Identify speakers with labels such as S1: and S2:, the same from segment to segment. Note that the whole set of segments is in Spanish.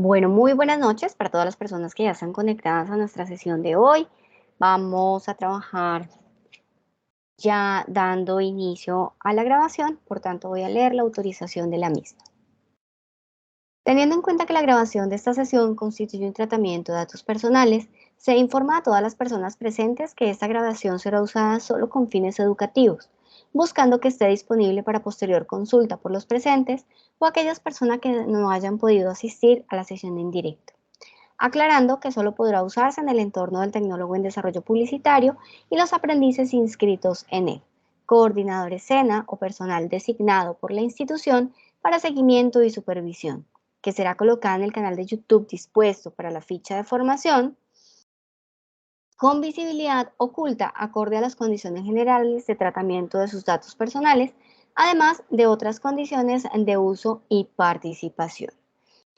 S1: Bueno, muy buenas noches para todas las personas que ya están conectadas a nuestra sesión de hoy. Vamos a trabajar ya dando inicio a la grabación, por tanto voy a leer la autorización de la misma. Teniendo en cuenta que la grabación de esta sesión constituye un tratamiento de datos personales, se informa a todas las personas presentes que esta grabación será usada solo con fines educativos, buscando que esté disponible para posterior consulta por los presentes o aquellas personas que no hayan podido asistir a la sesión en directo, aclarando que solo podrá usarse en el entorno del tecnólogo en desarrollo publicitario y los aprendices inscritos en él, coordinadores SENA o personal designado por la institución para seguimiento y supervisión, que será colocada en el canal de YouTube dispuesto para la ficha de formación con visibilidad oculta acorde a las condiciones generales de tratamiento de sus datos personales, además de otras condiciones de uso y participación.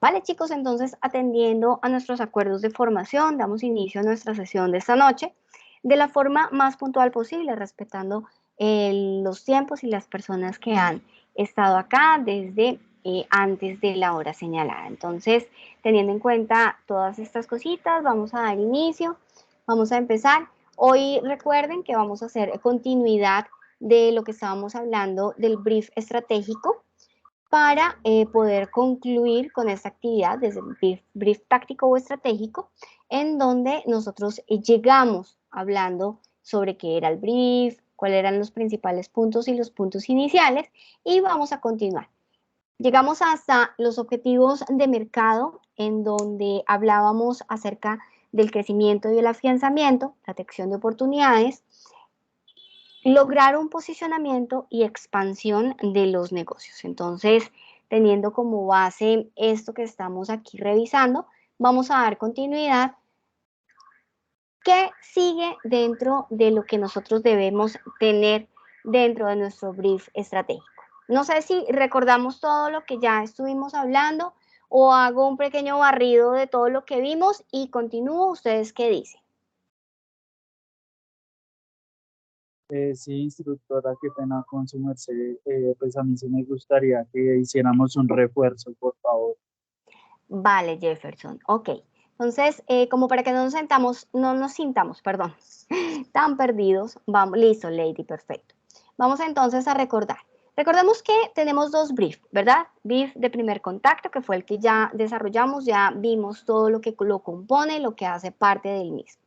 S1: Vale, chicos, entonces atendiendo a nuestros acuerdos de formación, damos inicio a nuestra sesión de esta noche de la forma más puntual posible, respetando los tiempos y las personas que han estado acá desde antes de la hora señalada. Entonces, teniendo en cuenta todas estas cositas, vamos a dar inicio, vamos a empezar. Hoy recuerden que vamos a hacer continuidad de lo que estábamos hablando del brief estratégico para poder concluir con esta actividad desde el brief táctico o estratégico, en donde nosotros llegamos hablando sobre qué era el brief, cuáles eran los principales puntos y los puntos iniciales, y vamos a continuar. Llegamos hasta los objetivos de mercado, en donde hablábamos acerca del crecimiento y el afianzamiento, la detección de oportunidades, lograr un posicionamiento y expansión de los negocios. Entonces, teniendo como base esto que estamos aquí revisando, vamos a dar continuidad. ¿Qué sigue dentro de lo que nosotros debemos tener dentro de nuestro brief estratégico? No sé si recordamos todo lo que ya estuvimos hablando o hago un pequeño barrido de todo lo que vimos y continúo. ¿Ustedes qué dicen?
S2: Sí, instructora, qué pena con su merced. Pues a mí sí me gustaría que hiciéramos un refuerzo, por favor.
S1: Vale, Jefferson. Ok. Entonces, como para que no nos sintamos, perdón, tan perdidos, vamos, listo, Lady, perfecto. Vamos entonces a recordar. Recordemos que tenemos dos briefs, ¿verdad? Brief de primer contacto, que fue el que ya desarrollamos, ya vimos todo lo que lo compone, lo que hace parte del mismo.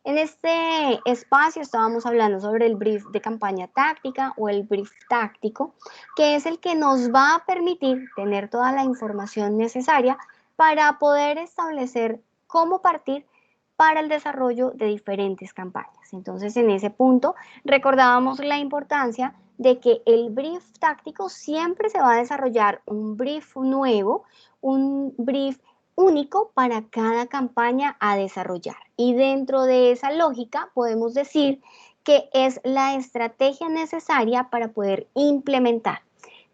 S1: En este espacio estábamos hablando sobre el brief de campaña táctica o el brief táctico, que es el que nos va a permitir tener toda la información necesaria para poder establecer cómo partir para el desarrollo de diferentes campañas. Entonces, en ese punto, recordábamos la importancia de que el brief táctico siempre se va a desarrollar un brief nuevo, un brief único para cada campaña a desarrollar. Y dentro de esa lógica podemos decir que es la estrategia necesaria para poder implementar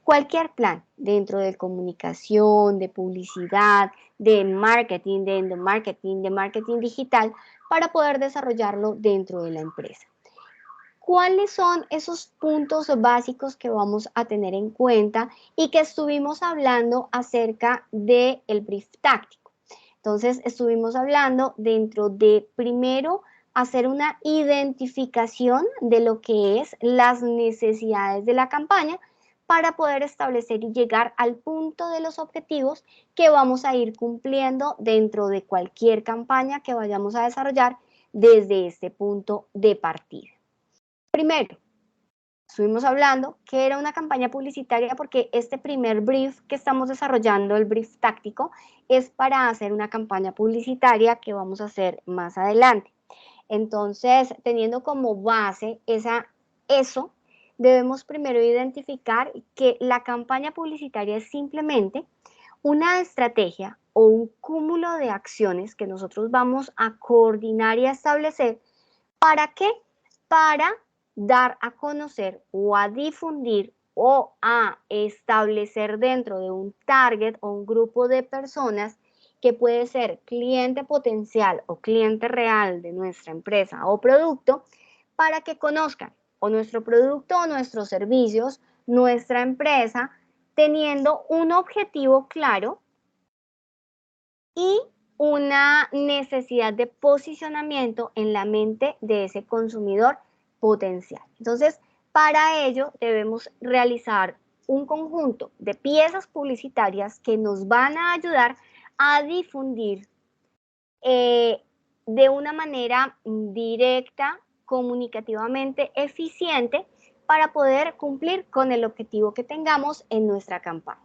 S1: cualquier plan dentro de comunicación, de publicidad, de marketing, de endomarketing, de marketing digital, para poder desarrollarlo dentro de la empresa. ¿Cuáles son esos puntos básicos que vamos a tener en cuenta y que estuvimos hablando acerca del brief táctico? Entonces, estuvimos hablando dentro de primero hacer una identificación de lo que es las necesidades de la campaña para poder establecer y llegar al punto de los objetivos que vamos a ir cumpliendo dentro de cualquier campaña que vayamos a desarrollar desde este punto de partida. Primero, estuvimos hablando que era una campaña publicitaria porque este primer brief que estamos desarrollando, el brief táctico, es para hacer una campaña publicitaria que vamos a hacer más adelante. Entonces, teniendo como base eso, debemos primero identificar que la campaña publicitaria es simplemente una estrategia o un cúmulo de acciones que nosotros vamos a coordinar y a establecer. ¿Para qué? Para dar a conocer o a difundir o a establecer dentro de un target o un grupo de personas que puede ser cliente potencial o cliente real de nuestra empresa o producto, para que conozcan o nuestro producto o nuestros servicios, nuestra empresa, teniendo un objetivo claro y una necesidad de posicionamiento en la mente de ese consumidor potencial. Entonces, para ello debemos realizar un conjunto de piezas publicitarias que nos van a ayudar a difundir de una manera directa, comunicativamente eficiente, para poder cumplir con el objetivo que tengamos en nuestra campaña.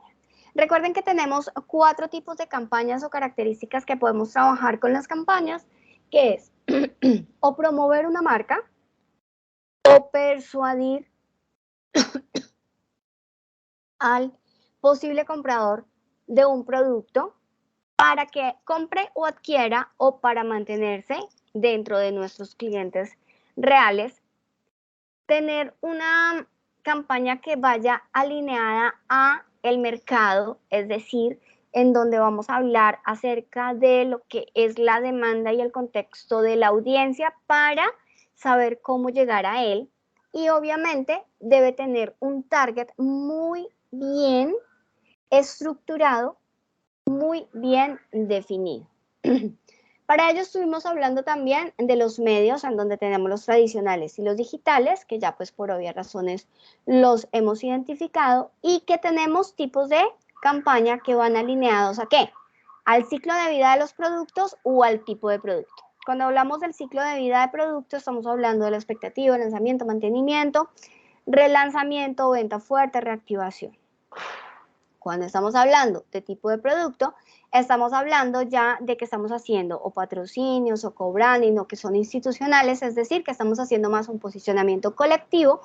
S1: Recuerden que tenemos 4 tipos de campañas o características que podemos trabajar con las campañas, que es o promover una marca, o persuadir al posible comprador de un producto para que compre o adquiera, o para mantenerse dentro de nuestros clientes reales. Tener una campaña que vaya alineada a el mercado, es decir, en donde vamos a hablar acerca de lo que es la demanda y el contexto de la audiencia para saber cómo llegar a él. Y obviamente debe tener un target muy bien estructurado, muy bien definido. Para ello estuvimos hablando también de los medios, en donde tenemos los tradicionales y los digitales, que ya pues por obvias razones los hemos identificado, y que tenemos tipos de campaña que van alineados ¿a qué? Al ciclo de vida de los productos o al tipo de producto. Cuando hablamos del ciclo de vida de producto, estamos hablando de la expectativa, lanzamiento, mantenimiento, relanzamiento, venta fuerte, reactivación. Cuando estamos hablando de tipo de producto, estamos hablando ya de que estamos haciendo o patrocinios o co-branding o que son institucionales, es decir, que estamos haciendo más un posicionamiento colectivo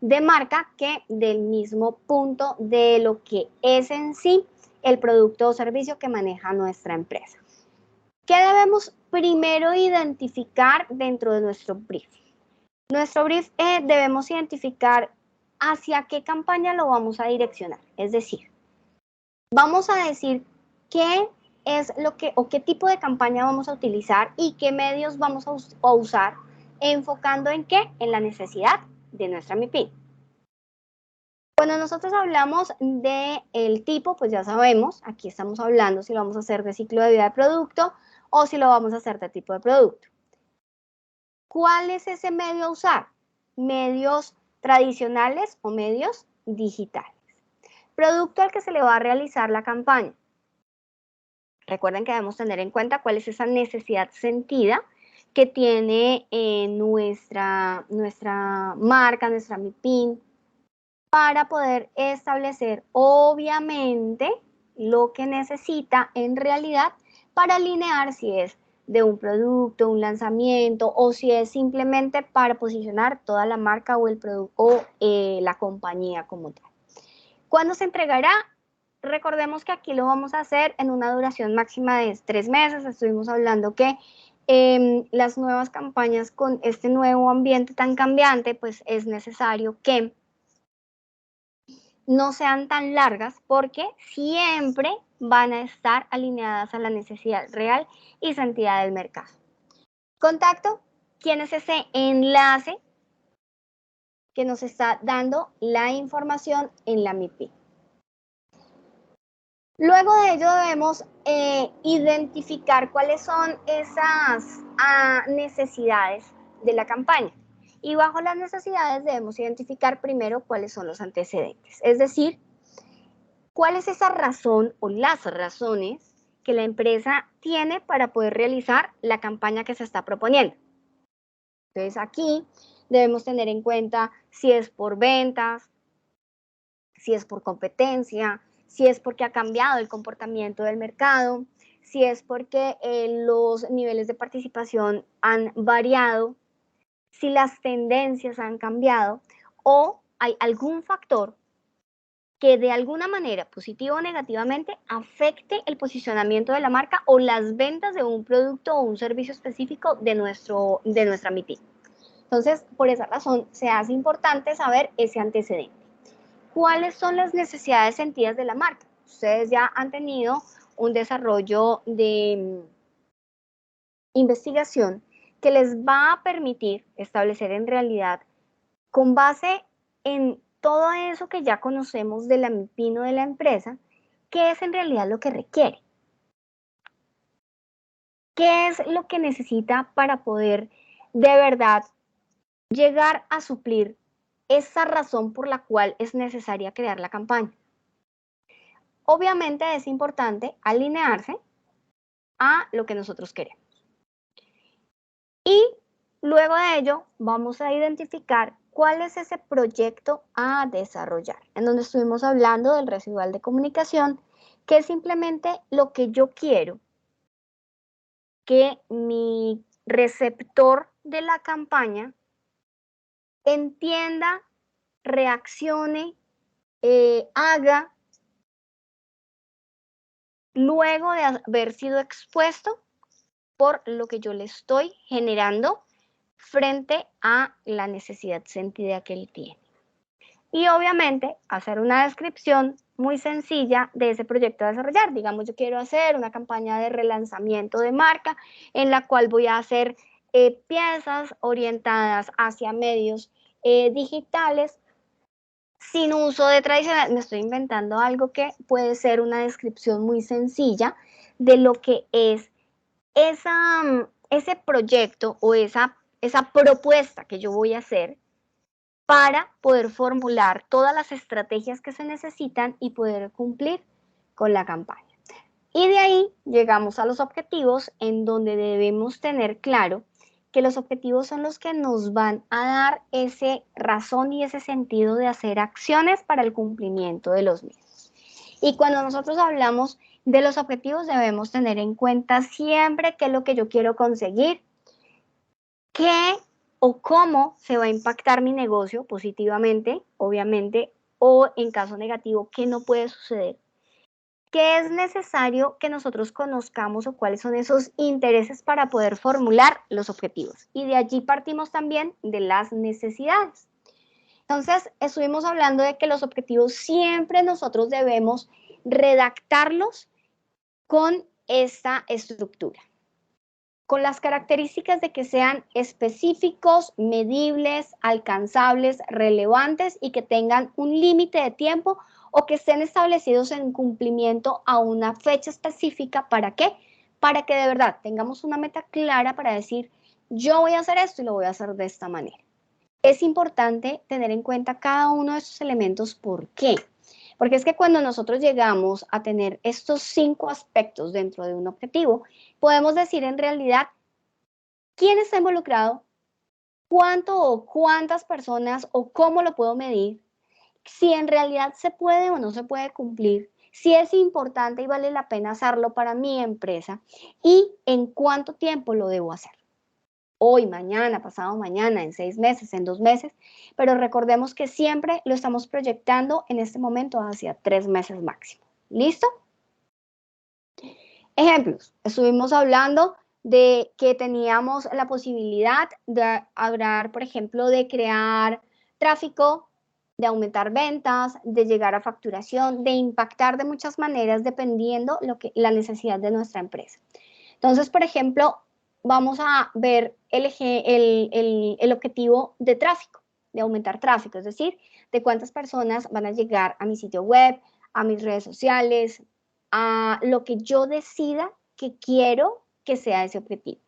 S1: de marca que del mismo punto de lo que es en sí el producto o servicio que maneja nuestra empresa. ¿Qué debemos primero identificar dentro de nuestro brief? Nuestro brief debemos identificar hacia qué campaña lo vamos a direccionar, es decir, vamos a decir qué es lo que o qué tipo de campaña vamos a utilizar y qué medios vamos a usar, enfocando en qué, en la necesidad de nuestra MIPYME. Cuando nosotros hablamos del tipo, pues ya sabemos, aquí estamos hablando si lo vamos a hacer de ciclo de vida de producto o si lo vamos a hacer de tipo de producto. ¿Cuál es ese medio a usar? Medios tradicionales o medios digitales. Producto al que se le va a realizar la campaña. Recuerden que debemos tener en cuenta cuál es esa necesidad sentida que tiene nuestra marca, nuestra MIPYME, para poder establecer obviamente lo que necesita en realidad para alinear si es de un producto, un lanzamiento, o si es simplemente para posicionar toda la marca o el producto o la compañía como tal. ¿Cuándo se entregará? Recordemos que aquí lo vamos a hacer en una duración máxima de 3 meses. Estuvimos hablando que las nuevas campañas con este nuevo ambiente tan cambiante, pues es necesario que no sean tan largas porque siempre van a estar alineadas a la necesidad real y sentida del mercado. Contacto, ¿quién es ese enlace que nos está dando la información en la MIPYME? Luego de ello debemos identificar cuáles son esas necesidades de la campaña. Y bajo las necesidades debemos identificar primero cuáles son los antecedentes. Es decir, cuál es esa razón o las razones que la empresa tiene para poder realizar la campaña que se está proponiendo. Entonces aquí debemos tener en cuenta si es por ventas, si es por competencia, si es porque ha cambiado el comportamiento del mercado, si es porque los niveles de participación han variado, si las tendencias han cambiado o hay algún factor que de alguna manera, positiva o negativamente, afecte el posicionamiento de la marca o las ventas de un producto o un servicio específico de nuestra MIPYME. Entonces, por esa razón, se hace importante saber ese antecedente. ¿Cuáles son las necesidades sentidas de la marca? Ustedes ya han tenido un desarrollo de investigación que les va a permitir establecer en realidad, con base en todo eso que ya conocemos de la MIPYME o de la empresa, qué es en realidad lo que requiere. ¿Qué es lo que necesita para poder de verdad llegar a suplir esa razón por la cual es necesaria crear la campaña? Obviamente es importante alinearse a lo que nosotros queremos. Y luego de ello vamos a identificar cuál es ese proyecto a desarrollar, en donde estuvimos hablando del residual de comunicación, que es simplemente lo que yo quiero que mi receptor de la campaña entienda, reaccione, haga luego de haber sido expuesto por lo que yo le estoy generando frente a la necesidad sentida que él tiene. Y obviamente hacer una descripción muy sencilla de ese proyecto a desarrollar. Digamos, yo quiero hacer una campaña de relanzamiento de marca en la cual voy a hacer piezas orientadas hacia medios digitales sin uso de tradicional. Me estoy inventando algo que puede ser una descripción muy sencilla de lo que es ese proyecto o esa propuesta que yo voy a hacer para poder formular todas las estrategias que se necesitan y poder cumplir con la campaña. Y de ahí llegamos a los objetivos, en donde debemos tener claro que los objetivos son los que nos van a dar ese razón y ese sentido de hacer acciones para el cumplimiento de los mismos. Y cuando nosotros hablamos de los objetivos, debemos tener en cuenta siempre qué es lo que yo quiero conseguir, qué o cómo se va a impactar mi negocio positivamente, obviamente, o en caso negativo, qué no puede suceder. ¿Qué es necesario que nosotros conozcamos o cuáles son esos intereses para poder formular los objetivos? Y de allí partimos también de las necesidades. Entonces, estuvimos hablando de que los objetivos siempre nosotros debemos redactarlos con esta estructura, con las características de que sean específicos, medibles, alcanzables, relevantes y que tengan un límite de tiempo o que estén establecidos en cumplimiento a una fecha específica. ¿Para qué? Para que de verdad tengamos una meta clara para decir, yo voy a hacer esto y lo voy a hacer de esta manera. Es importante tener en cuenta cada uno de estos elementos. ¿Por qué? Porque es que cuando nosotros llegamos a tener estos 5 aspectos dentro de un objetivo, podemos decir en realidad quién está involucrado, cuánto o cuántas personas o cómo lo puedo medir, si en realidad se puede o no se puede cumplir, si es importante y vale la pena hacerlo para mi empresa y en cuánto tiempo lo debo hacer. Hoy, mañana, pasado mañana, en 6 meses, en 2 meses, pero recordemos que siempre lo estamos proyectando en este momento hacia 3 meses máximo. ¿Listo? Ejemplos. Estuvimos hablando de que teníamos la posibilidad de hablar, por ejemplo, de crear tráfico, de aumentar ventas, de llegar a facturación, de impactar de muchas maneras dependiendo la necesidad de nuestra empresa. Entonces, por ejemplo, vamos a ver el objetivo de tráfico, de aumentar tráfico, es decir, de cuántas personas van a llegar a mi sitio web, a mis redes sociales, a lo que yo decida que quiero que sea ese objetivo.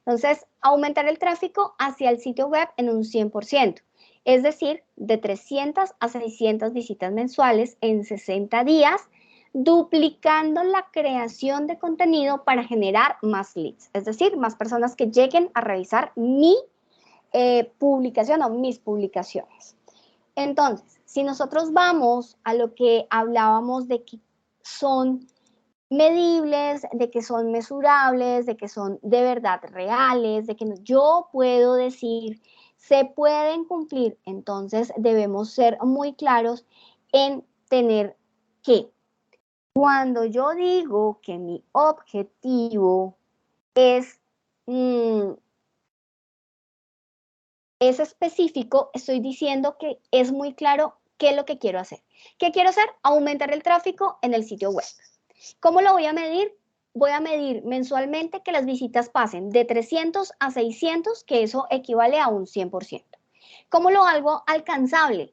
S1: Entonces, aumentar el tráfico hacia el sitio web en un 100%, es decir, de 300 a 600 visitas mensuales en 60 días, duplicando la creación de contenido para generar más leads, es decir, más personas que lleguen a revisar mi publicación o mis publicaciones. Entonces, si nosotros vamos a lo que hablábamos de que son medibles, de que son mesurables, de que son de verdad reales, de que yo puedo decir, se pueden cumplir, entonces debemos ser muy claros en tener que cuando yo digo que mi objetivo es específico, estoy diciendo que es muy claro qué es lo que quiero hacer. ¿Qué quiero hacer? Aumentar el tráfico en el sitio web. ¿Cómo lo voy a medir? Voy a medir mensualmente que las visitas pasen de 300 a 600, que eso equivale a un 100%. ¿Cómo lo hago alcanzable?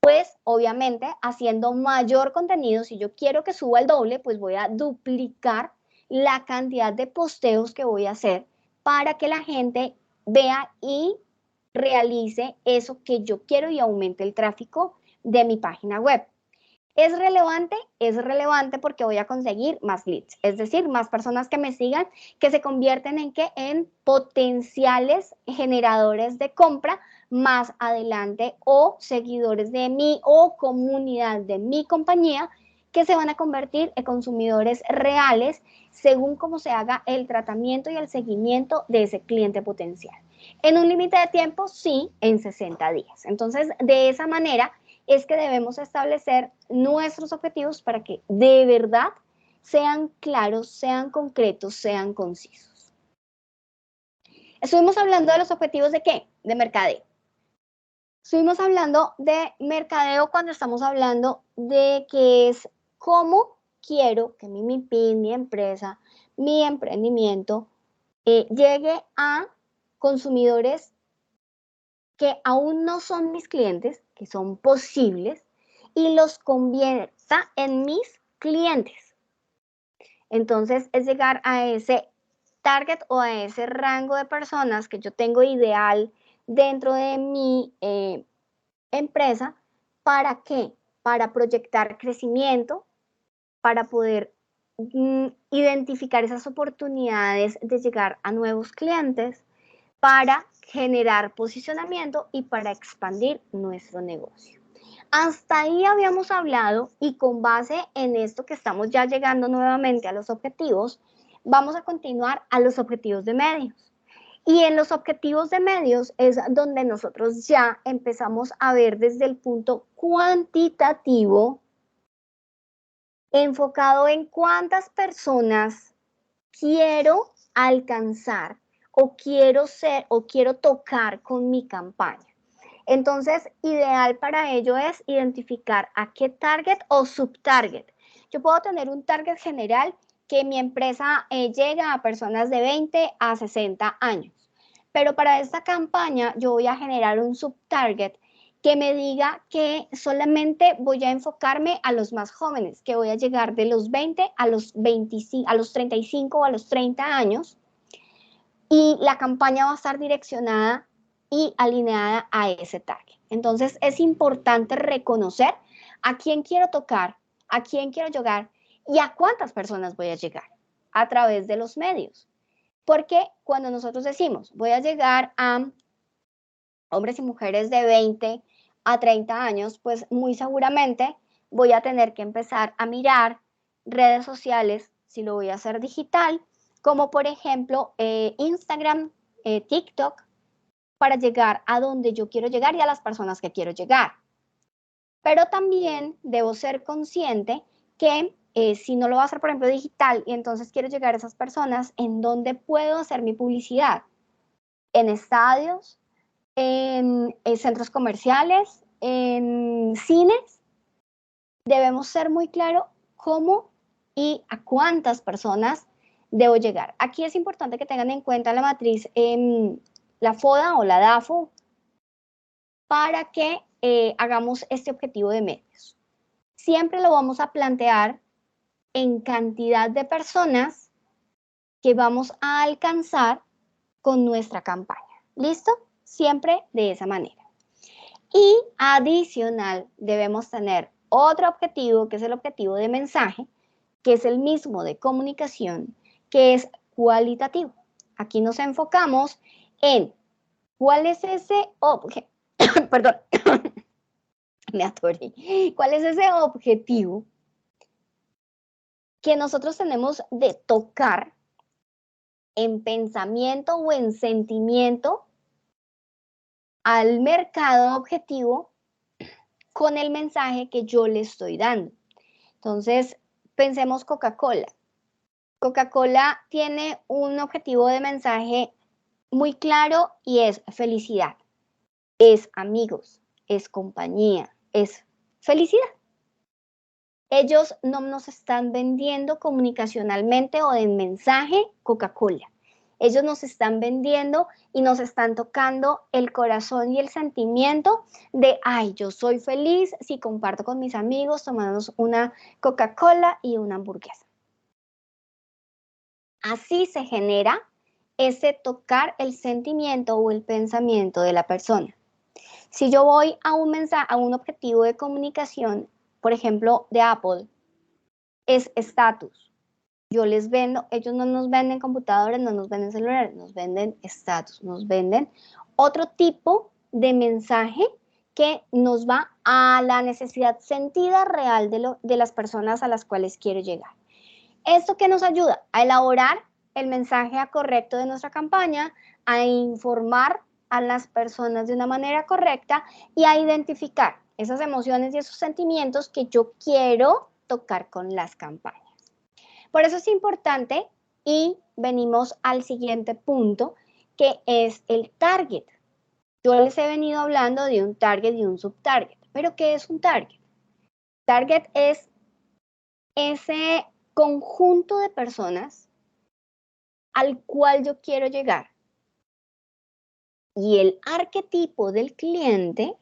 S1: Pues obviamente haciendo mayor contenido. Si yo quiero que suba el doble, pues voy a duplicar la cantidad de posteos que voy a hacer para que la gente vea y realice eso que yo quiero y aumente el tráfico de mi página web. ¿Es relevante? Es relevante porque voy a conseguir más leads, es decir, más personas que me sigan, que se convierten en ¿qué? En potenciales generadores de compra más adelante o seguidores de mí o comunidad de mi compañía que se van a convertir en consumidores reales según cómo se haga el tratamiento y el seguimiento de ese cliente potencial. En un límite de tiempo, sí, en 60 días. Entonces, de esa manera es que debemos establecer nuestros objetivos para que de verdad sean claros, sean concretos, sean concisos. Estuvimos hablando de los objetivos de ¿qué? De mercadeo. Estuvimos hablando de mercadeo cuando estamos hablando de que es cómo quiero que mi MIPYME, mi empresa, mi emprendimiento llegue a consumidores que aún no son mis clientes, que son posibles, y los convierta en mis clientes. Entonces es llegar a ese target o a ese rango de personas que yo tengo ideal dentro de mi empresa. ¿Para qué? Para proyectar crecimiento, para poder identificar esas oportunidades de llegar a nuevos clientes, para generar posicionamiento y para expandir nuestro negocio. Hasta ahí habíamos hablado y con base en esto que estamos ya llegando nuevamente a los objetivos, vamos a continuar a los objetivos de medios. Y en los objetivos de medios es donde nosotros ya empezamos a ver desde el punto cuantitativo, enfocado en cuántas personas quiero alcanzar o quiero ser o quiero tocar con mi campaña. Entonces, ideal para ello es identificar a qué target o subtarget. Yo puedo tener un target general que mi empresa llega a personas de 20 a 60 años, pero para esta campaña yo voy a generar un subtarget que me diga que solamente voy a enfocarme a los más jóvenes, que voy a llegar de los 20 a los 25, a los 35 o a los 30 años, y la campaña va a estar direccionada y alineada a ese target. Entonces es importante reconocer a quién quiero tocar, a quién quiero llegar y a cuántas personas voy a llegar a través de los medios. Porque cuando nosotros decimos voy a llegar a hombres y mujeres de 20 a 30 años, pues muy seguramente voy a tener que empezar a mirar redes sociales, si lo voy a hacer digital, como por ejemplo Instagram, TikTok, para llegar a donde yo quiero llegar y a las personas que quiero llegar. Pero también debo ser consciente que si no lo voy a hacer, por ejemplo, digital, y entonces quiero llegar a esas personas, ¿en dónde puedo hacer mi publicidad? En estadios, en centros comerciales, en cines. Debemos ser muy claros cómo y a cuántas personas debo llegar. Aquí es importante que tengan en cuenta la matriz, la FODA o la DAFO, para que hagamos este objetivo de medios. Siempre lo vamos a plantear en cantidad de personas que vamos a alcanzar con nuestra campaña. ¿Listo? Siempre de esa manera. Y adicional, debemos tener otro objetivo, que es el objetivo de mensaje, que es el mismo de comunicación, que es cualitativo. Aquí nos enfocamos en cuál es ese objetivo, perdón, me atoré, cuál es ese objetivo que nosotros tenemos de tocar en pensamiento o en sentimiento al mercado objetivo con el mensaje que yo le estoy dando. Entonces, pensemos Coca-Cola. Coca-Cola tiene un objetivo de mensaje muy claro y es felicidad, es amigos, es compañía, es felicidad. Ellos no nos están vendiendo comunicacionalmente o en mensaje Coca-Cola. Ellos nos están vendiendo y nos están tocando el corazón y el sentimiento de, ay, yo soy feliz si comparto con mis amigos tomándonos una Coca-Cola y una hamburguesa. Así se genera ese tocar el sentimiento o el pensamiento de la persona. Si yo voy a un mensaje, a un objetivo de comunicación, por ejemplo, de Apple, es estatus. Yo les vendo, ellos no nos venden computadores, no nos venden celulares, nos venden estatus, nos venden otro tipo de mensaje que nos va a la necesidad sentida real de las personas a las cuales quiero llegar. ¿Esto qué nos ayuda? A elaborar el mensaje correcto de nuestra campaña, a informar a las personas de una manera correcta y a identificar esas emociones y esos sentimientos que yo quiero tocar con las campañas. Por eso es importante y venimos al siguiente punto, que es el target. Yo les he venido hablando de un target y un subtarget, pero ¿qué es un target? Target es ese conjunto de personas al cual yo quiero llegar. Y el arquetipo del cliente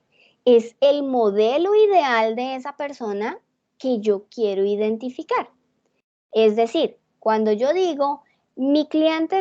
S1: es el modelo ideal de esa persona que yo quiero identificar. Es decir, cuando yo digo, mi cliente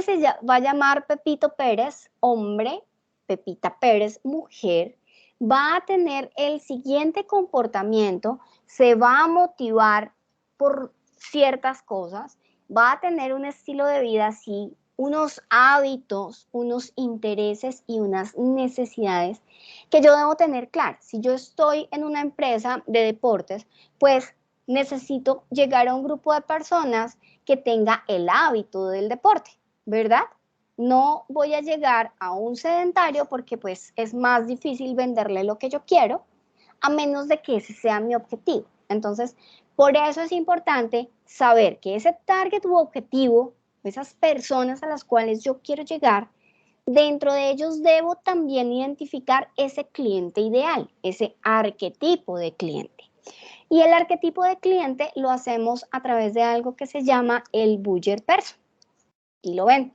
S1: va a llamar Pepito Pérez, hombre, Pepita Pérez, mujer, va a tener el siguiente comportamiento, se va a motivar por ciertas cosas, va a tener un estilo de vida así, unos hábitos, unos intereses y unas necesidades que yo debo tener claras. Si yo estoy en una empresa de deportes, pues necesito llegar a un grupo de personas que tenga el hábito del deporte, ¿verdad? No voy a llegar a un sedentario porque pues es más difícil venderle lo que yo quiero, a menos de que ese sea mi objetivo. Entonces, por eso es importante saber que ese target u objetivo, esas personas a las cuales yo quiero llegar, dentro de ellos debo también identificar ese cliente ideal, ese arquetipo de cliente. Y el arquetipo de cliente lo hacemos a través de algo que se llama el buyer person. Y lo ven,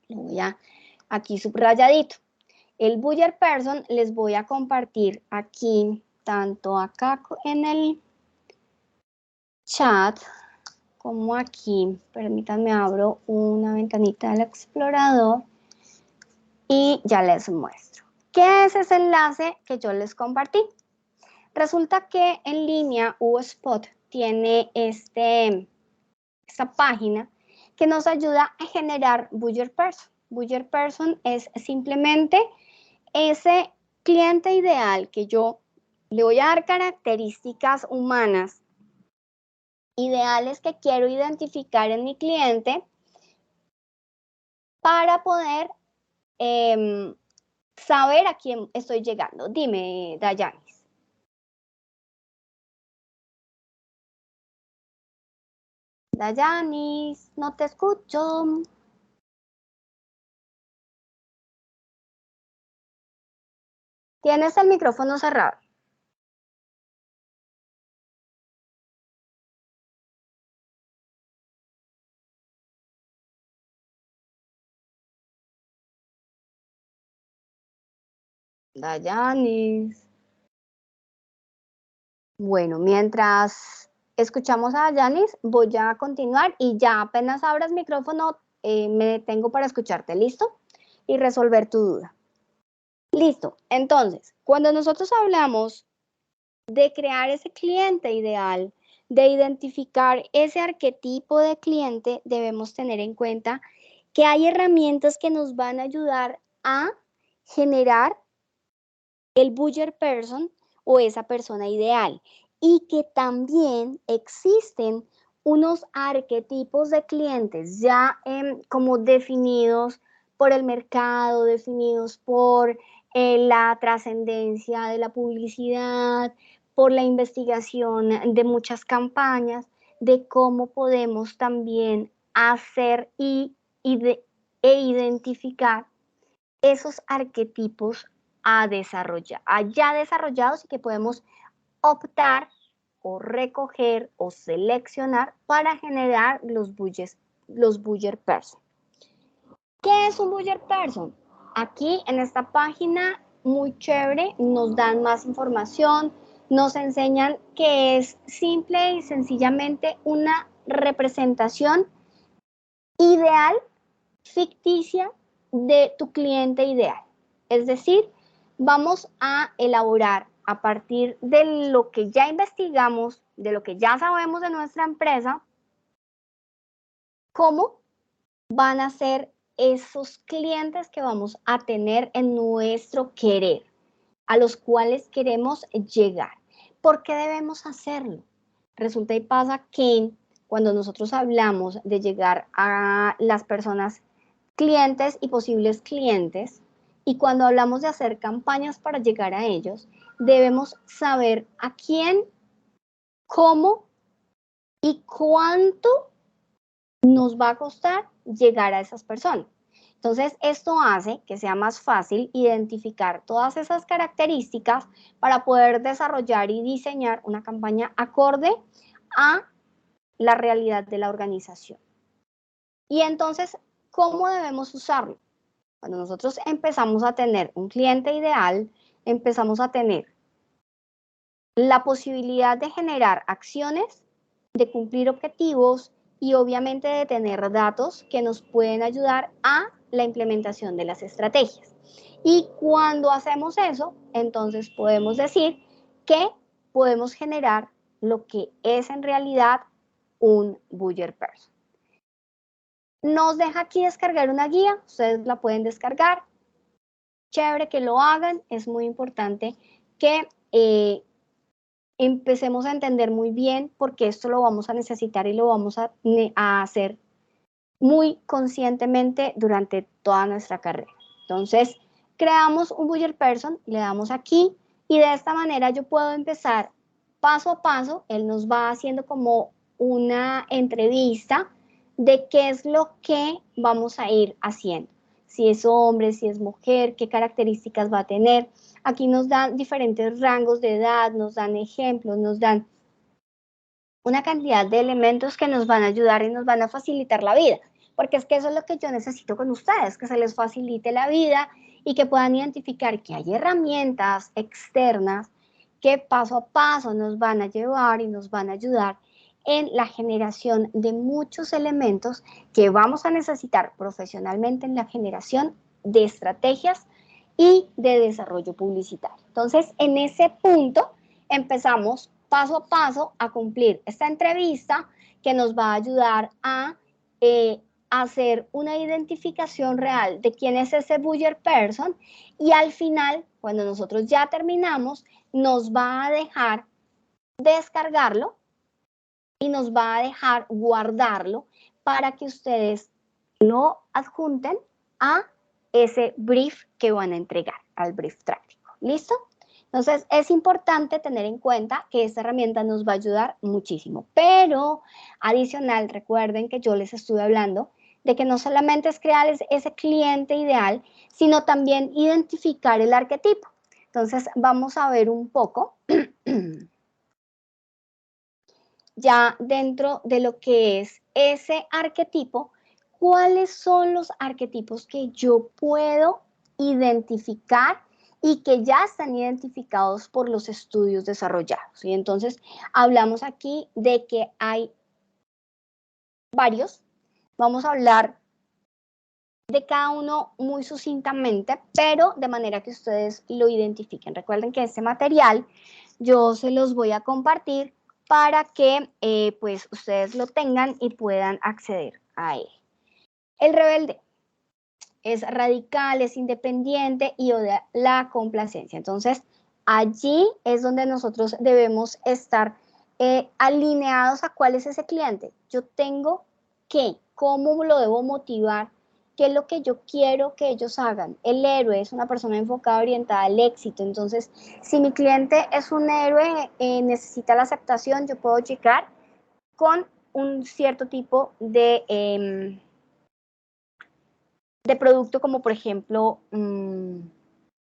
S1: lo voy a aquí subrayadito. El buyer person les voy a compartir aquí, tanto acá en el chat como aquí. Permítanme, abro una ventanita del explorador y ya les muestro. ¿Qué es ese enlace que yo les compartí? Resulta que en línea USpot tiene esta página que nos ayuda a generar buyer person. Buyer person es simplemente ese cliente ideal que yo le voy a dar características humanas ideales que quiero identificar en mi cliente para poder saber a quién estoy llegando. Dime, Dayanis. Dayanis, no te escucho. Tienes el micrófono cerrado. Dayanis. Bueno, mientras escuchamos a Dayanis, voy a continuar y ya apenas abras micrófono, me detengo para escucharte, ¿listo? Y resolver tu duda. Listo. Entonces, cuando nosotros hablamos de crear ese cliente ideal, de identificar ese arquetipo de cliente, debemos tener en cuenta que hay herramientas que nos van a ayudar a generar el buyer person o esa persona ideal y que también existen unos arquetipos de clientes ya como definidos por el mercado, definidos por la trascendencia de la publicidad, por la investigación de muchas campañas, de cómo podemos también hacer e identificar esos arquetipos a desarrollar, ya desarrollados y que podemos optar o recoger o seleccionar para generar los buyer person. ¿Qué es un buyer person? Aquí en esta página muy chévere nos dan más información, nos enseñan que es simple y sencillamente una representación ideal ficticia de tu cliente ideal. Es decir, vamos a elaborar a partir de lo que ya investigamos, de lo que ya sabemos de nuestra empresa, cómo van a ser esos clientes que vamos a tener en nuestro querer, a los cuales queremos llegar. ¿Por qué debemos hacerlo? Resulta y pasa que cuando nosotros hablamos de llegar a las personas clientes y posibles clientes, y cuando hablamos de hacer campañas para llegar a ellos, debemos saber a quién, cómo y cuánto nos va a costar llegar a esas personas. Entonces, esto hace que sea más fácil identificar todas esas características para poder desarrollar y diseñar una campaña acorde a la realidad de la organización. Y entonces, ¿cómo debemos usarlo? Cuando nosotros empezamos a tener un cliente ideal, empezamos a tener la posibilidad de generar acciones, de cumplir objetivos y obviamente de tener datos que nos pueden ayudar a la implementación de las estrategias. Y cuando hacemos eso, entonces podemos decir que podemos generar lo que es en realidad un buyer person. Nos deja aquí descargar una guía, ustedes la pueden descargar. Chévere que lo hagan, es muy importante que empecemos a entender muy bien porque esto lo vamos a necesitar y lo vamos a hacer muy conscientemente durante toda nuestra carrera. Entonces, creamos un buyer person, le damos aquí y de esta manera yo puedo empezar paso a paso, él nos va haciendo como una entrevista de qué es lo que vamos a ir haciendo. Si es hombre, si es mujer, qué características va a tener. Aquí nos dan diferentes rangos de edad, nos dan ejemplos, nos dan una cantidad de elementos que nos van a ayudar y nos van a facilitar la vida, porque es que eso es lo que yo necesito con ustedes, que se les facilite la vida y que puedan identificar que hay herramientas externas que paso a paso nos van a llevar y nos van a ayudar en la generación de muchos elementos que vamos a necesitar profesionalmente en la generación de estrategias y de desarrollo publicitario. Entonces, en ese punto empezamos paso a paso a cumplir esta entrevista que nos va a ayudar a hacer una identificación real de quién es ese buyer person y al final, cuando nosotros ya terminamos, nos va a dejar descargarlo y nos va a dejar guardarlo para que ustedes lo adjunten a ese brief que van a entregar, al brief práctico. ¿Listo? Entonces, es importante tener en cuenta que esta herramienta nos va a ayudar muchísimo, pero adicional, recuerden que yo les estuve hablando de que no solamente es crear ese cliente ideal, sino también identificar el arquetipo. Entonces, vamos a ver un poco ya dentro de lo que es ese arquetipo, cuáles son los arquetipos que yo puedo identificar y que ya están identificados por los estudios desarrollados. Y entonces hablamos aquí de que hay varios. Vamos a hablar de cada uno muy sucintamente, pero de manera que ustedes lo identifiquen. Recuerden que este material yo se los voy a compartir para que pues ustedes lo tengan y puedan acceder a él. El rebelde es radical, es independiente y odia la complacencia. Entonces, allí es donde nosotros debemos estar alineados a cuál es ese cliente. Yo tengo que, cómo lo debo motivar, qué es lo que yo quiero que ellos hagan. El héroe es una persona enfocada, orientada al éxito. Entonces, si mi cliente es un héroe, necesita la aceptación, yo puedo llegar con un cierto tipo de producto como por ejemplo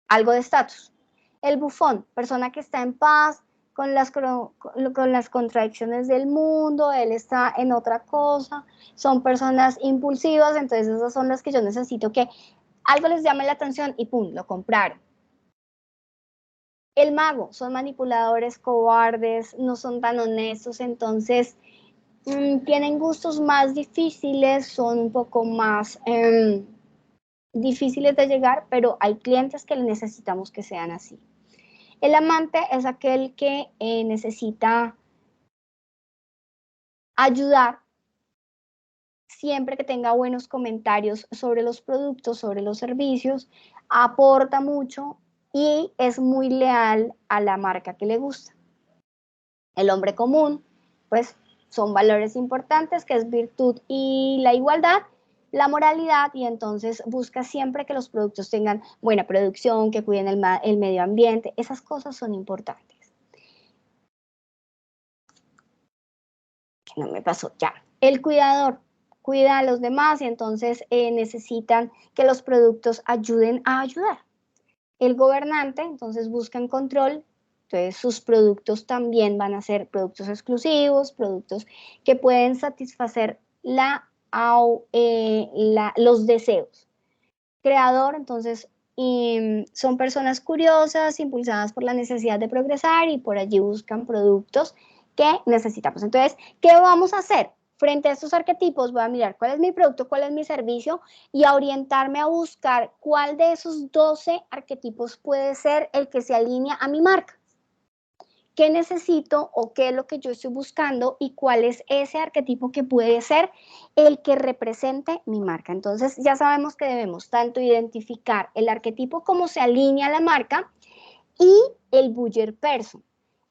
S1: algo de estatus. El bufón, persona que está en paz con las contradicciones del mundo, él está en otra cosa, son personas impulsivas, entonces esas son las que yo necesito que algo les llame la atención y pum, lo compraron. El mago, son manipuladores, cobardes, no son tan honestos, entonces tienen gustos más difíciles, son un poco más difíciles de llegar, pero hay clientes que necesitamos que sean así. El amante es aquel que necesita ayudar siempre que tenga buenos comentarios sobre los productos, sobre los servicios, aporta mucho y es muy leal a la marca que le gusta. El hombre común, pues son valores importantes, que es virtud y la igualdad, la moralidad, y entonces busca siempre que los productos tengan buena producción, que cuiden el medio ambiente. Esas cosas son importantes. No me pasó ya. El cuidador cuida a los demás y entonces necesitan que los productos ayuden a ayudar. El gobernante entonces busca control, entonces sus productos también van a ser productos exclusivos, productos que pueden satisfacer los deseos. Creador, entonces, son personas curiosas, impulsadas por la necesidad de progresar y por allí buscan productos que necesitamos. Entonces, ¿qué vamos a hacer? Frente a estos arquetipos voy a mirar cuál es mi producto, cuál es mi servicio y a orientarme a buscar cuál de esos 12 arquetipos puede ser el que se alinea a mi marca. ¿Qué necesito o qué es lo que yo estoy buscando y cuál es ese arquetipo que puede ser el que represente mi marca? Entonces ya sabemos que debemos tanto identificar el arquetipo como se alinea a la marca y el buyer person,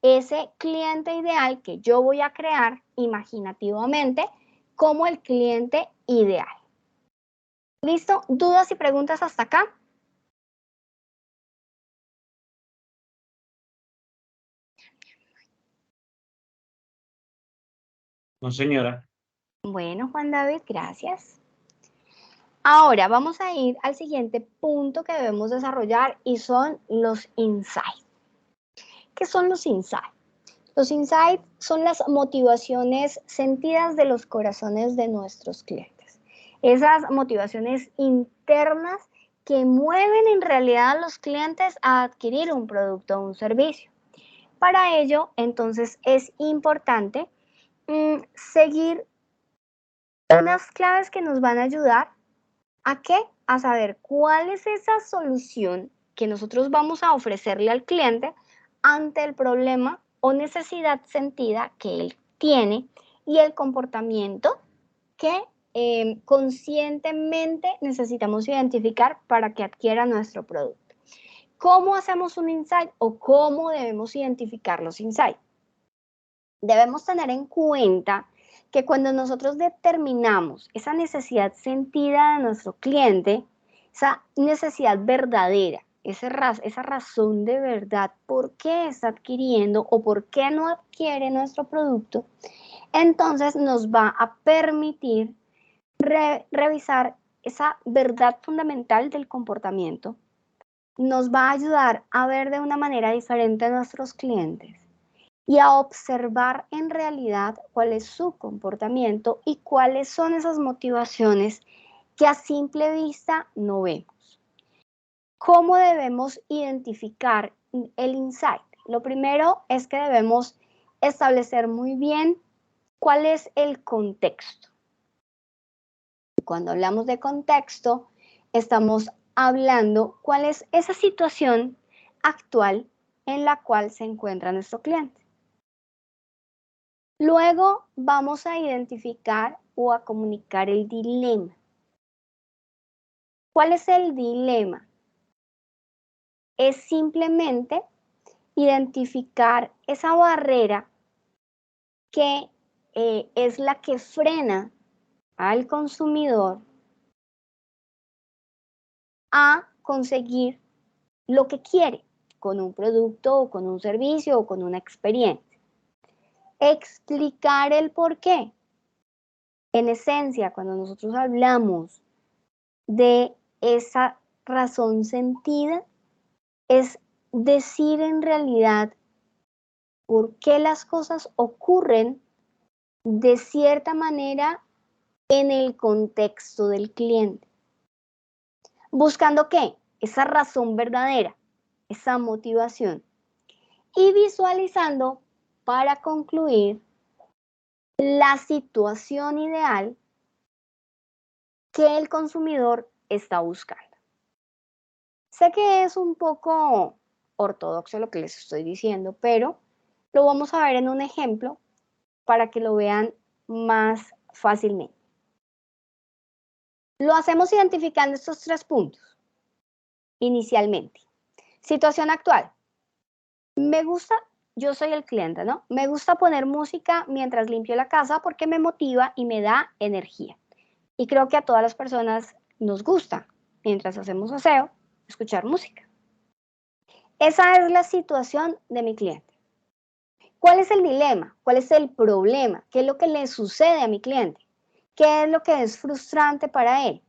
S1: ese cliente ideal que yo voy a crear imaginativamente como el cliente ideal. ¿Listo? ¿Dudas y preguntas hasta acá?
S3: No, señora.
S1: Bueno, Juan David, gracias. Ahora vamos a ir al siguiente punto que debemos desarrollar y son los insights. ¿Qué son los insights? Los insights son las motivaciones sentidas de los corazones de nuestros clientes. Esas motivaciones internas que mueven en realidad a los clientes a adquirir un producto o un servicio. Para ello, entonces, es importante seguir unas claves que nos van a ayudar ¿a qué? A saber cuál es esa solución que nosotros vamos a ofrecerle al cliente ante el problema o necesidad sentida que él tiene y el comportamiento que conscientemente necesitamos identificar para que adquiera nuestro producto. ¿Cómo hacemos un insight o cómo debemos identificar los insights? Debemos tener en cuenta que cuando nosotros determinamos esa necesidad sentida de nuestro cliente, esa necesidad verdadera, esa razón de verdad, por qué está adquiriendo o por qué no adquiere nuestro producto, entonces nos va a permitir revisar esa verdad fundamental del comportamiento, nos va a ayudar a ver de una manera diferente a nuestros clientes y a observar en realidad cuál es su comportamiento y cuáles son esas motivaciones que a simple vista no vemos. ¿Cómo debemos identificar el insight? Lo primero es que debemos establecer muy bien cuál es el contexto. Cuando hablamos de contexto, estamos hablando cuál es esa situación actual en la cual se encuentra nuestro cliente. Luego vamos a identificar o a comunicar el dilema. ¿Cuál es el dilema? Es simplemente identificar esa barrera que es la que frena al consumidor a conseguir lo que quiere con un producto o con un servicio o con una experiencia. Explicar el por qué. En esencia, cuando nosotros hablamos de esa razón sentida, es decir en realidad por qué las cosas ocurren de cierta manera en el contexto del cliente. ¿Buscando qué? Esa razón verdadera, esa motivación. Y visualizando, para concluir, la situación ideal que el consumidor está buscando. Sé que es un poco ortodoxo lo que les estoy diciendo, pero lo vamos a ver en un ejemplo para que lo vean más fácilmente. Lo hacemos identificando estos 3 puntos. Inicialmente, situación actual. Me gusta, yo soy el cliente, ¿no? Me gusta poner música mientras limpio la casa porque me motiva y me da energía. Y creo que a todas las personas nos gusta, mientras hacemos aseo, escuchar música. Esa es la situación de mi cliente. ¿Cuál es el dilema? ¿Cuál es el problema? ¿Qué es lo que le sucede a mi cliente? ¿Qué es lo que es frustrante para él?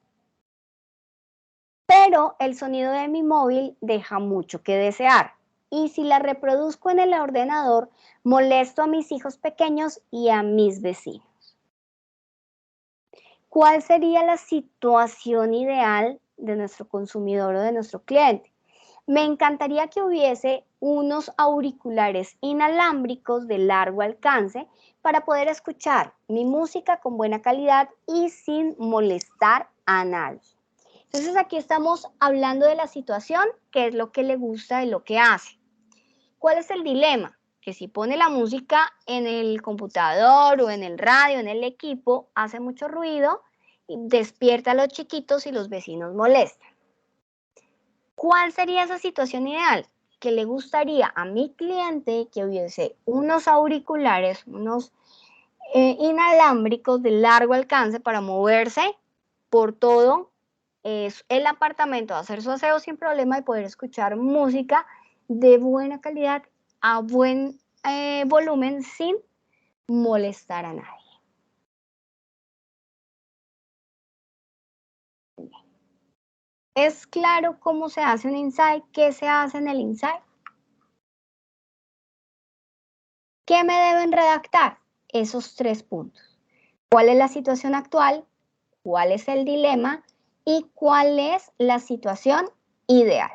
S1: Pero el sonido de mi móvil deja mucho que desear. Y si la reproduzco en el ordenador, molesto a mis hijos pequeños y a mis vecinos. ¿Cuál sería la situación ideal de nuestro consumidor o de nuestro cliente? Me encantaría que hubiese unos auriculares inalámbricos de largo alcance para poder escuchar mi música con buena calidad y sin molestar a nadie. Entonces aquí estamos hablando de la situación, qué es lo que le gusta y lo que hace. ¿Cuál es el dilema? Que si pone la música en el computador o en el radio, en el equipo, hace mucho ruido y despierta a los chiquitos y los vecinos molestan. ¿Cuál sería esa situación ideal? Que le gustaría a mi cliente que hubiese unos auriculares, unos inalámbricos de largo alcance para moverse por todo el apartamento, hacer su aseo sin problema y poder escuchar música de buena calidad a buen volumen sin molestar a nadie. ¿Es claro cómo se hace un insight? ¿Qué se hace en el insight? ¿Qué me deben redactar? Esos 3 puntos. ¿Cuál es la situación actual? ¿Cuál es el dilema? ¿Y cuál es la situación ideal?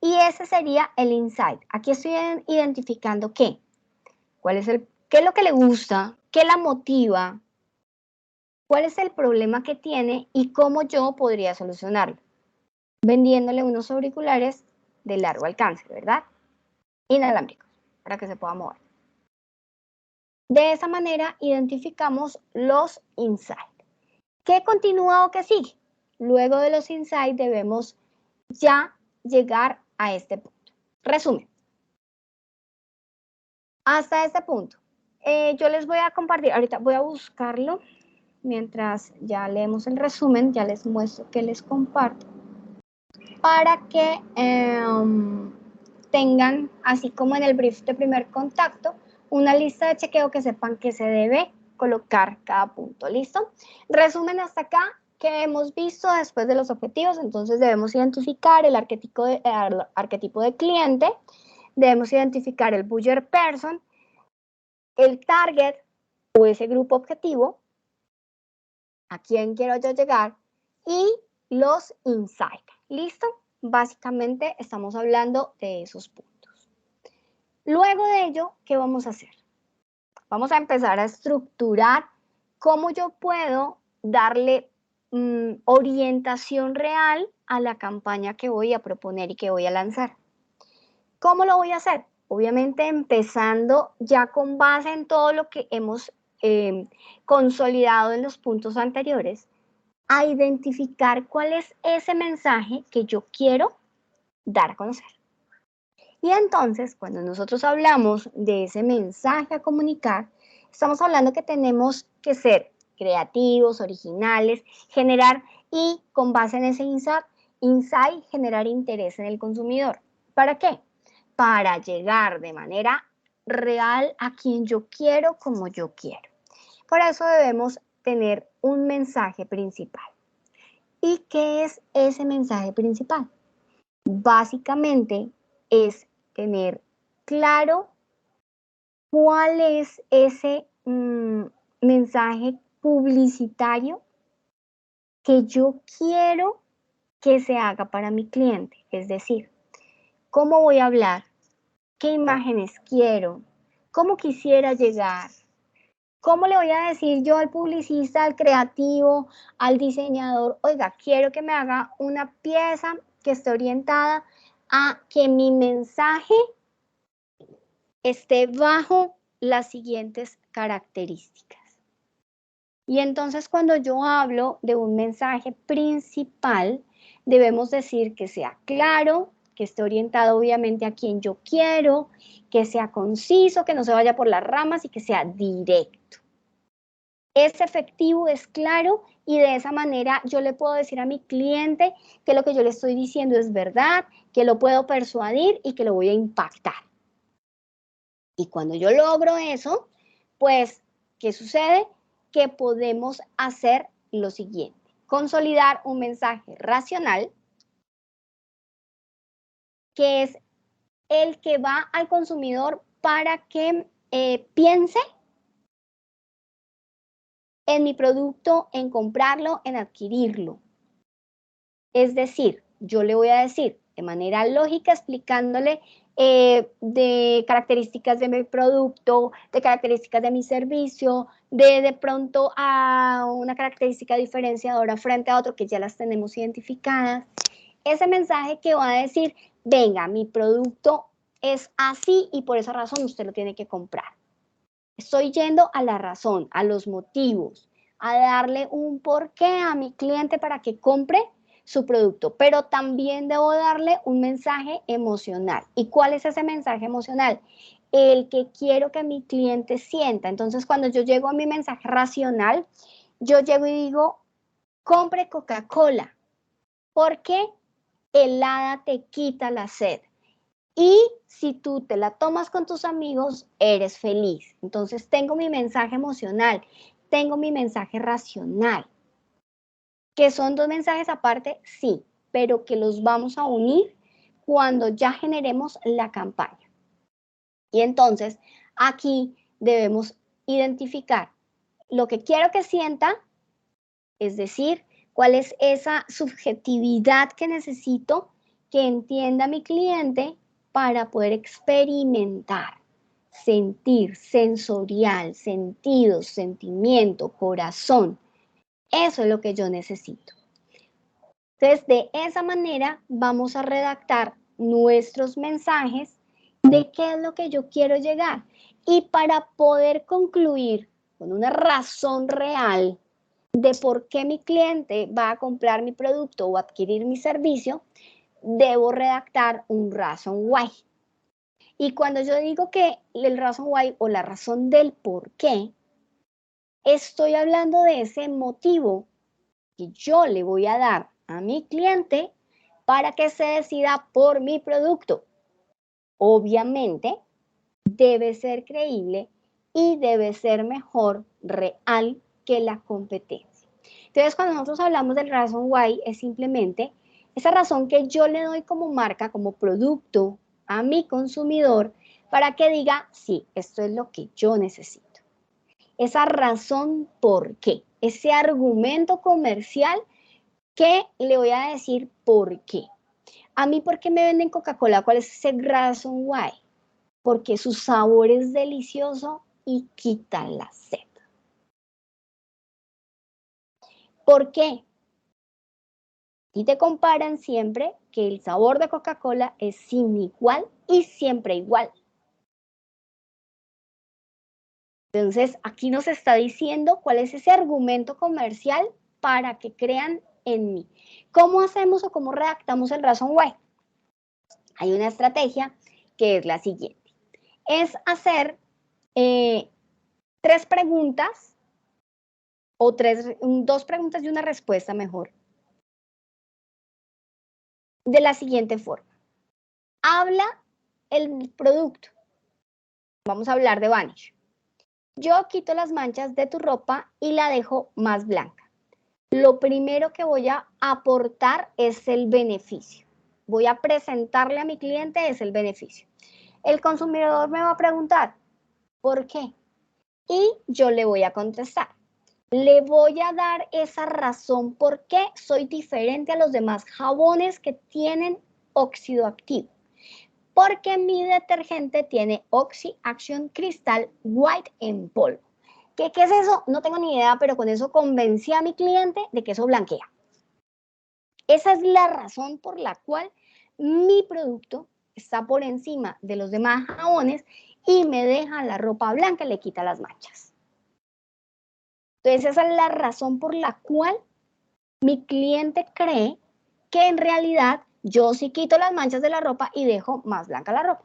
S1: Y ese sería el insight. Aquí estoy identificando qué. ¿Qué es lo que le gusta? ¿Qué la motiva? ¿Cuál es el problema que tiene y cómo yo podría solucionarlo? Vendiéndole unos auriculares de largo alcance, ¿verdad? Inalámbricos, para que se pueda mover. De esa manera identificamos los insights. ¿Qué continúa o qué sigue? Luego de los insights debemos ya llegar a este punto. Resumen. Hasta este punto. Yo les voy a compartir, ahorita voy a buscarlo, mientras ya leemos el resumen, ya les muestro que les comparto, para que tengan, así como en el brief de primer contacto, una lista de chequeo que sepan que se debe colocar cada punto. ¿Listo? Resumen hasta acá que hemos visto después de los objetivos. Entonces debemos identificar el arquetipo de cliente, debemos identificar el buyer person, el target o ese grupo objetivo, a quién quiero yo llegar, y los insights. ¿Listo? Básicamente estamos hablando de esos puntos. Luego de ello, ¿qué vamos a hacer? Vamos a empezar a estructurar cómo yo puedo darle orientación real a la campaña que voy a proponer y que voy a lanzar. ¿Cómo lo voy a hacer? Obviamente empezando ya con base en todo lo que hemos consolidado en los puntos anteriores, a identificar cuál es ese mensaje que yo quiero dar a conocer. Y entonces, cuando nosotros hablamos de ese mensaje a comunicar, estamos hablando que tenemos que ser creativos, originales, generar y con base en ese insight generar interés en el consumidor. ¿Para qué? Para llegar de manera real a quien yo quiero, como yo quiero. Por eso debemos tener un mensaje principal. ¿Y qué es ese mensaje principal? Básicamente es tener claro cuál es ese mensaje publicitario que yo quiero que se haga para mi cliente. Es decir, cómo voy a hablar, qué imágenes quiero, cómo quisiera llegar, ¿Cómo le voy a decir yo al publicista, al creativo, al diseñador, oiga, quiero que me haga una pieza que esté orientada a que mi mensaje esté bajo las siguientes características? Y entonces cuando yo hablo de un mensaje principal, debemos decir que sea claro, que esté orientado obviamente a quien yo quiero, que sea conciso, que no se vaya por las ramas y que sea directo. Es efectivo, es claro y de esa manera yo le puedo decir a mi cliente que lo que yo le estoy diciendo es verdad, que lo puedo persuadir y que lo voy a impactar. Y cuando yo logro eso, pues, ¿qué sucede? Que podemos hacer lo siguiente: consolidar un mensaje racional, que es el que va al consumidor para que piense en mi producto, en comprarlo, en adquirirlo. Es decir, yo le voy a decir de manera lógica, explicándole de características de mi producto, de características de mi servicio, de pronto a una característica diferenciadora frente a otro que ya las tenemos identificadas. Ese mensaje que va a decir, venga, mi producto es así y por esa razón usted lo tiene que comprar. Estoy yendo a la razón, a los motivos, a darle un porqué a mi cliente para que compre su producto, pero también debo darle un mensaje emocional. ¿Y cuál es ese mensaje emocional? El que quiero que mi cliente sienta. Entonces, cuando yo llego a mi mensaje racional, yo llego y digo, compre Coca-Cola, porque helada te quita la sed. Y si tú te la tomas con tus amigos, eres feliz. Entonces tengo mi mensaje emocional, tengo mi mensaje racional. ¿Que son dos mensajes aparte? Sí, pero que los vamos a unir cuando ya generemos la campaña. Y entonces aquí debemos identificar lo que quiero que sienta, es decir, cuál es esa subjetividad que necesito que entienda mi cliente para poder experimentar, sentir, sensorial, sentidos, sentimiento, corazón. Eso es lo que yo necesito. Entonces, de esa manera vamos a redactar nuestros mensajes de qué es lo que yo quiero llegar. Y para poder concluir con una razón real de por qué mi cliente va a comprar mi producto o adquirir mi servicio, debo redactar un reason why. Y cuando yo digo que el reason why o la razón del por qué, estoy hablando de ese motivo que yo le voy a dar a mi cliente para que se decida por mi producto. Obviamente, debe ser creíble y debe ser mejor real que la competencia. Entonces, cuando nosotros hablamos del reason why, es simplemente esa razón que yo le doy como marca, como producto a mi consumidor para que diga, sí, esto es lo que yo necesito. Esa razón por qué, ese argumento comercial que le voy a decir por qué. A mí, ¿por qué me venden Coca-Cola? ¿Cuál es ese reason why? Porque su sabor es delicioso y quita la sed. ¿Por qué? Y te comparan siempre que el sabor de Coca-Cola es sin igual y siempre igual. Entonces, aquí nos está diciendo cuál es ese argumento comercial para que crean en mí. ¿Cómo hacemos o cómo redactamos el reason why? Hay una estrategia que es la siguiente. Es hacer 3 preguntas o 2 preguntas y una respuesta mejor. De la siguiente forma. Habla el producto. Vamos a hablar de Vanish. Yo quito las manchas de tu ropa y la dejo más blanca. Lo primero que voy a aportar es el beneficio. Voy a presentarle a mi cliente es el beneficio. El consumidor me va a preguntar, ¿por qué? Y yo le voy a contestar. Le voy a dar esa razón por qué soy diferente a los demás jabones que tienen óxido activo. Porque mi detergente tiene Oxy Action Crystal White en polvo. ¿Qué es eso? No tengo ni idea, pero con eso convencí a mi cliente de que eso blanquea. Esa es la razón por la cual mi producto está por encima de los demás jabones y me deja la ropa blanca y le quita las manchas. Entonces esa es la razón por la cual mi cliente cree que en realidad yo sí quito las manchas de la ropa y dejo más blanca la ropa.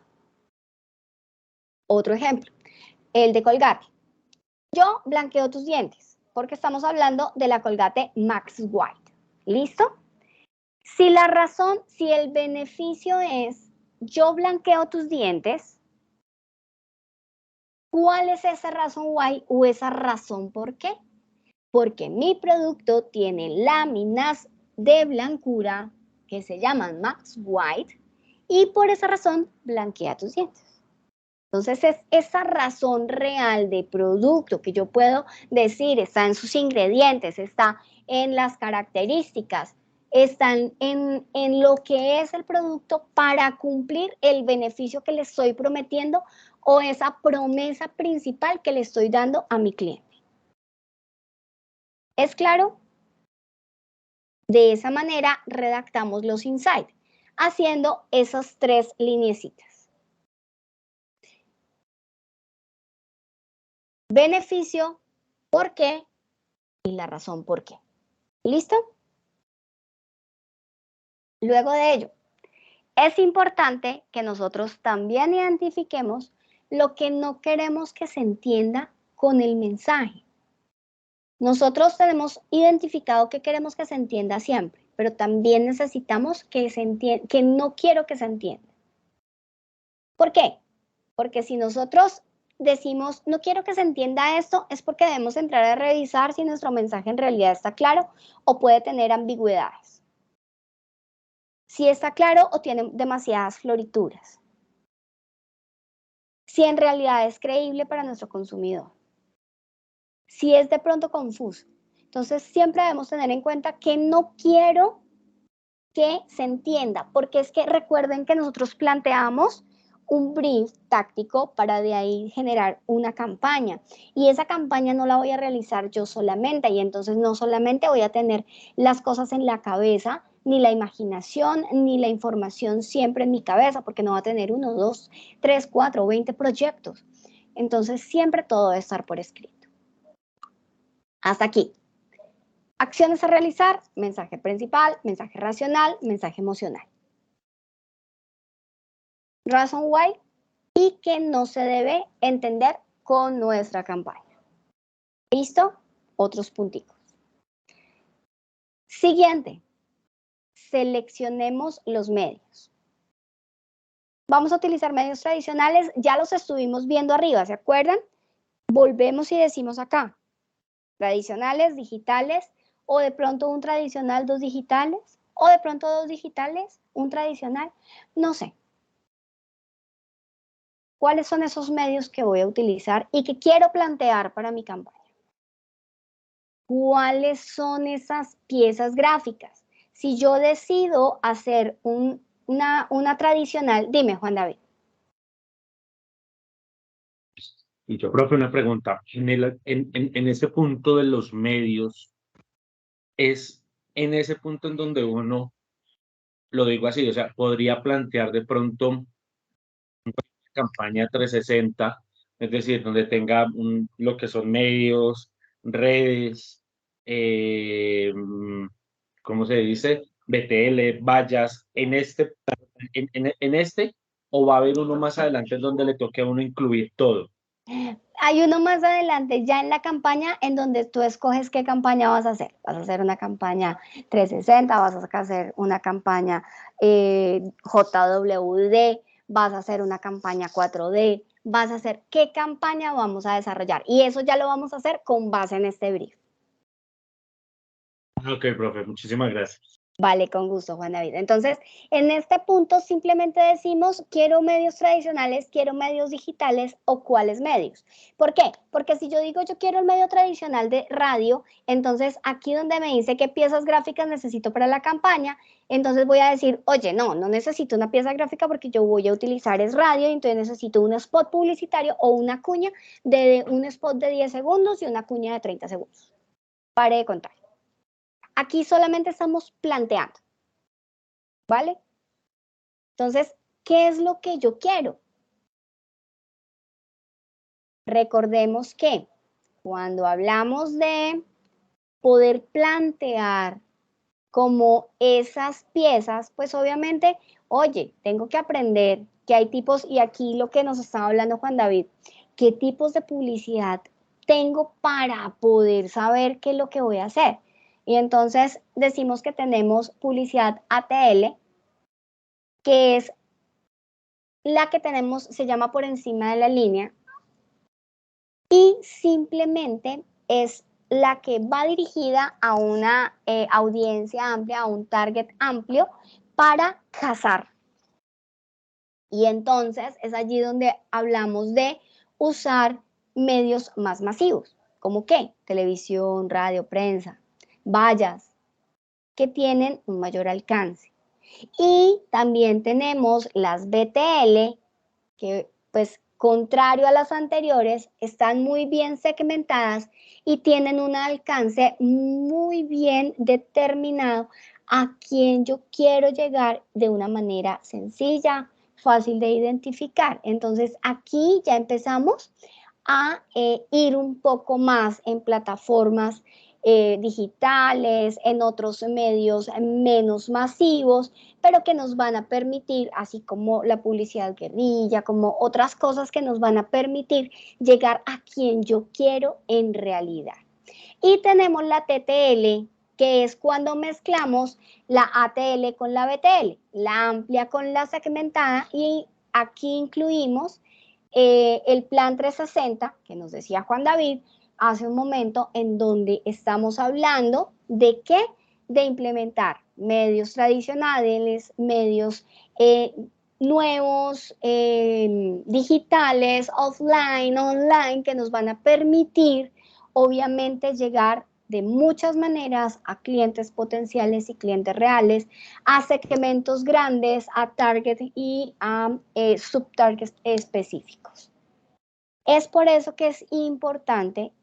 S1: Otro ejemplo, el de Colgate. Yo blanqueo tus dientes porque estamos hablando de la Colgate Max White. ¿Listo? Si la razón, si el beneficio es yo blanqueo tus dientes, ¿cuál es esa razón why o esa razón por qué? Porque mi producto tiene láminas de blancura que se llaman Max White y por esa razón blanquea tus dientes. Entonces es esa razón real de producto que yo puedo decir está en sus ingredientes, está en las características, están en lo que es el producto para cumplir el beneficio que le estoy prometiendo o esa promesa principal que le estoy dando a mi cliente. ¿Es claro? De esa manera redactamos los insights, haciendo esas 3 lineecitas. Beneficio, por qué y la razón por qué. ¿Listo? Luego de ello, es importante que nosotros también identifiquemos lo que no queremos que se entienda con el mensaje. Nosotros tenemos identificado que queremos que se entienda siempre, pero también necesitamos que se entienda, que no quiero que se entienda. ¿Por qué? Porque si nosotros decimos, no quiero que se entienda esto, es porque debemos entrar a revisar si nuestro mensaje en realidad está claro o puede tener ambigüedades. Si está claro o tiene demasiadas florituras. Si en realidad es creíble para nuestro consumidor. Si es de pronto confuso. Entonces siempre debemos tener en cuenta que no quiero que se entienda, porque es que recuerden que nosotros planteamos un brief táctico para de ahí generar una campaña y esa campaña no la voy a realizar yo solamente y entonces no solamente voy a tener las cosas en la cabeza, ni la imaginación, ni la información siempre en mi cabeza, porque no va a tener 1, 2, 3, 4, 20 proyectos. Entonces siempre todo debe estar por escrito. Hasta aquí. Acciones a realizar, mensaje principal, mensaje racional, mensaje emocional. Razón why y que no se debe entender con nuestra campaña. ¿Listo? Otros punticos. Siguiente. Seleccionemos los medios. Vamos a utilizar medios tradicionales, ya los estuvimos viendo arriba, ¿se acuerdan? Volvemos y decimos acá. Tradicionales, digitales, o de pronto un tradicional, 2 digitales, o de pronto 2 digitales, un tradicional, no sé. ¿Cuáles son esos medios que voy a utilizar y que quiero plantear para mi campaña? ¿Cuáles son esas piezas gráficas? Si yo decido hacer una tradicional, dime, Juan David.
S3: Y yo, profe, una pregunta. En ese punto de los medios, es en ese punto en donde uno, lo digo así, o sea, podría plantear de pronto campaña 360, es decir, donde tenga lo que son medios, redes, ¿cómo se dice? BTL, vallas, en este, o va a haber uno más adelante en donde le toque a uno incluir todo.
S1: Hay uno más adelante ya en la campaña en donde tú escoges qué campaña vas a hacer. Vas a hacer una campaña 360, vas a hacer una campaña JWD, vas a hacer una campaña 4D, vas a hacer qué campaña vamos a desarrollar. Y eso ya lo vamos a hacer con base en este brief.
S3: Ok, profe, muchísimas gracias.
S1: Vale, con gusto, Juan David. Entonces, en este punto simplemente decimos, quiero medios tradicionales, quiero medios digitales o cuáles medios. ¿Por qué? Porque si yo digo yo quiero el medio tradicional de radio, entonces aquí donde me dice qué piezas gráficas necesito para la campaña, entonces voy a decir, oye, no necesito una pieza gráfica porque yo voy a utilizar es radio, y entonces necesito un spot publicitario o una cuña de un spot de 10 segundos y una cuña de 30 segundos. Pare de contar. Aquí solamente estamos planteando, ¿vale? Entonces, ¿qué es lo que yo quiero? Recordemos que cuando hablamos de poder plantear como esas piezas, pues obviamente, oye, tengo que aprender que hay tipos, y aquí lo que nos estaba hablando Juan David, qué tipos de publicidad tengo para poder saber qué es lo que voy a hacer. Y entonces decimos que tenemos publicidad ATL, que es la que tenemos, se llama por encima de la línea, y simplemente es la que va dirigida a una audiencia amplia, a un target amplio para cazar. Y entonces es allí donde hablamos de usar medios más masivos, como qué, televisión, radio, prensa, vallas, que tienen un mayor alcance. Y también tenemos las BTL, que pues contrario a las anteriores, están muy bien segmentadas y tienen un alcance muy bien determinado a quien yo quiero llegar de una manera sencilla, fácil de identificar. Entonces aquí ya empezamos a ir un poco más en plataformas digitales, en otros medios menos masivos, pero que nos van a permitir, así como la publicidad guerrilla, como otras cosas que nos van a permitir llegar a quien yo quiero en realidad. Y tenemos la TTL, que es cuando mezclamos la ATL con la BTL, la amplia con la segmentada, y aquí incluimos el plan 360, que nos decía Juan David hace un momento, en donde estamos hablando de qué, de implementar medios tradicionales, medios nuevos, digitales, offline, online, que nos van a permitir, obviamente, llegar de muchas maneras a clientes potenciales y clientes reales, a segmentos grandes, a target y a subtargets específicos. Es por eso que es importante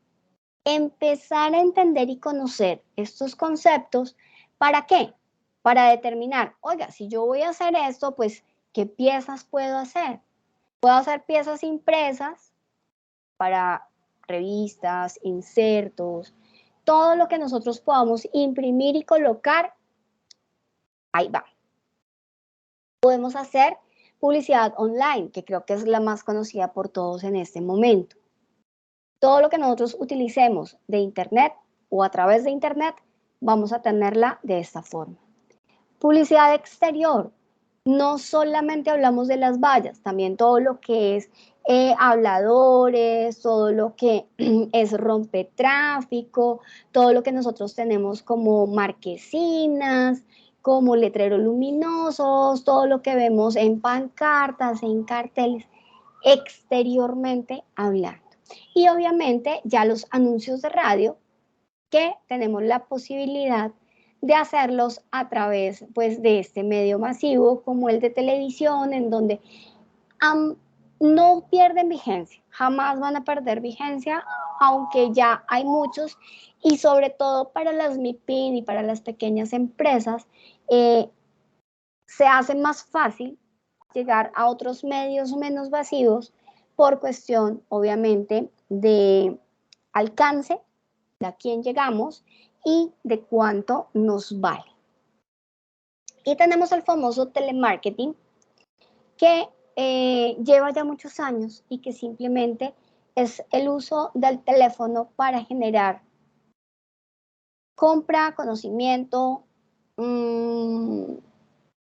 S1: empezar a entender y conocer estos conceptos. ¿Para qué? Para determinar, oiga, si yo voy a hacer esto, pues, ¿qué piezas puedo hacer? Puedo hacer piezas impresas para revistas, insertos, todo lo que nosotros podamos imprimir y colocar, ahí va. Podemos hacer publicidad online, que creo que es la más conocida por todos en este momento. Todo lo que nosotros utilicemos de Internet o a través de Internet, vamos a tenerla de esta forma. Publicidad exterior. No solamente hablamos de las vallas, también todo lo que es habladores, todo lo que es rompetráfico, todo lo que nosotros tenemos como marquesinas, como letreros luminosos, todo lo que vemos en pancartas, en carteles, exteriormente hablando. Y obviamente ya los anuncios de radio, que tenemos la posibilidad de hacerlos a través, pues, de este medio masivo como el de televisión, en donde no pierden vigencia, jamás van a perder vigencia, aunque ya hay muchos, y sobre todo para las MIPYME y para las pequeñas empresas, se hace más fácil llegar a otros medios menos masivos por cuestión, obviamente, de alcance, de a quién llegamos y de cuánto nos vale. Y tenemos el famoso telemarketing, que lleva ya muchos años y que simplemente es el uso del teléfono para generar compra, conocimiento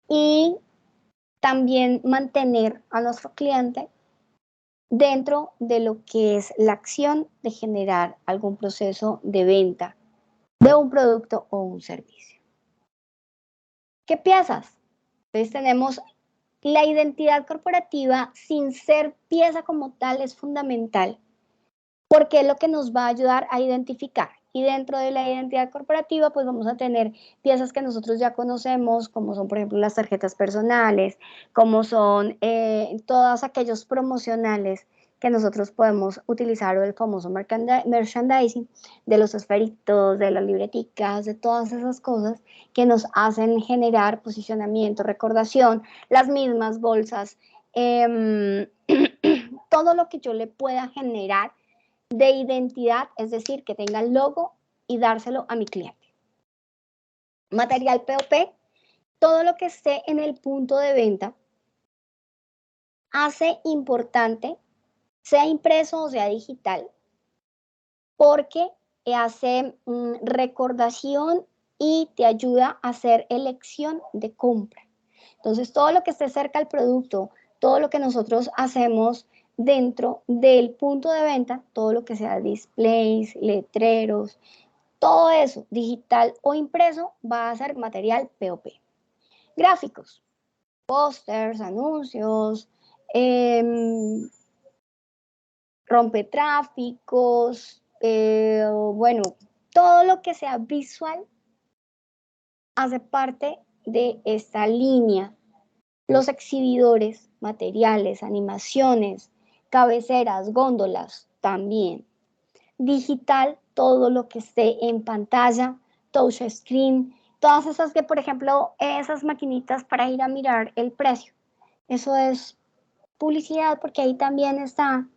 S1: y también mantener a nuestro cliente dentro de lo que es la acción de generar algún proceso de venta de un producto o un servicio. ¿Qué piezas? Entonces tenemos la identidad corporativa sin ser pieza como tal es fundamental porque es lo que nos va a ayudar a identificar. Y dentro de la identidad corporativa, pues vamos a tener piezas que nosotros ya conocemos, como son, por ejemplo, las tarjetas personales, como son todos aquellos promocionales que nosotros podemos utilizar, o el famoso merchandising, de los esferitos, de las libreticas, de todas esas cosas que nos hacen generar posicionamiento, recordación, las mismas bolsas, todo lo que yo le pueda generar de identidad, es decir, que tenga el logo y dárselo a mi cliente. Material POP, todo lo que esté en el punto de venta hace importante, sea impreso o sea digital, porque hace recordación y te ayuda a hacer elección de compra. Entonces, todo lo que esté cerca al producto, todo lo que nosotros hacemos dentro del punto de venta, todo lo que sea displays, letreros, todo eso, digital o impreso, va a ser material POP. Gráficos, pósters, anuncios, rompetráficos, bueno, todo lo que sea visual hace parte de esta línea. Los exhibidores, materiales, animaciones, cabeceras, góndolas, también. Digital, todo lo que esté en pantalla, touch screen, todas esas que, por ejemplo, esas maquinitas para ir a mirar el precio. Eso es publicidad porque ahí también está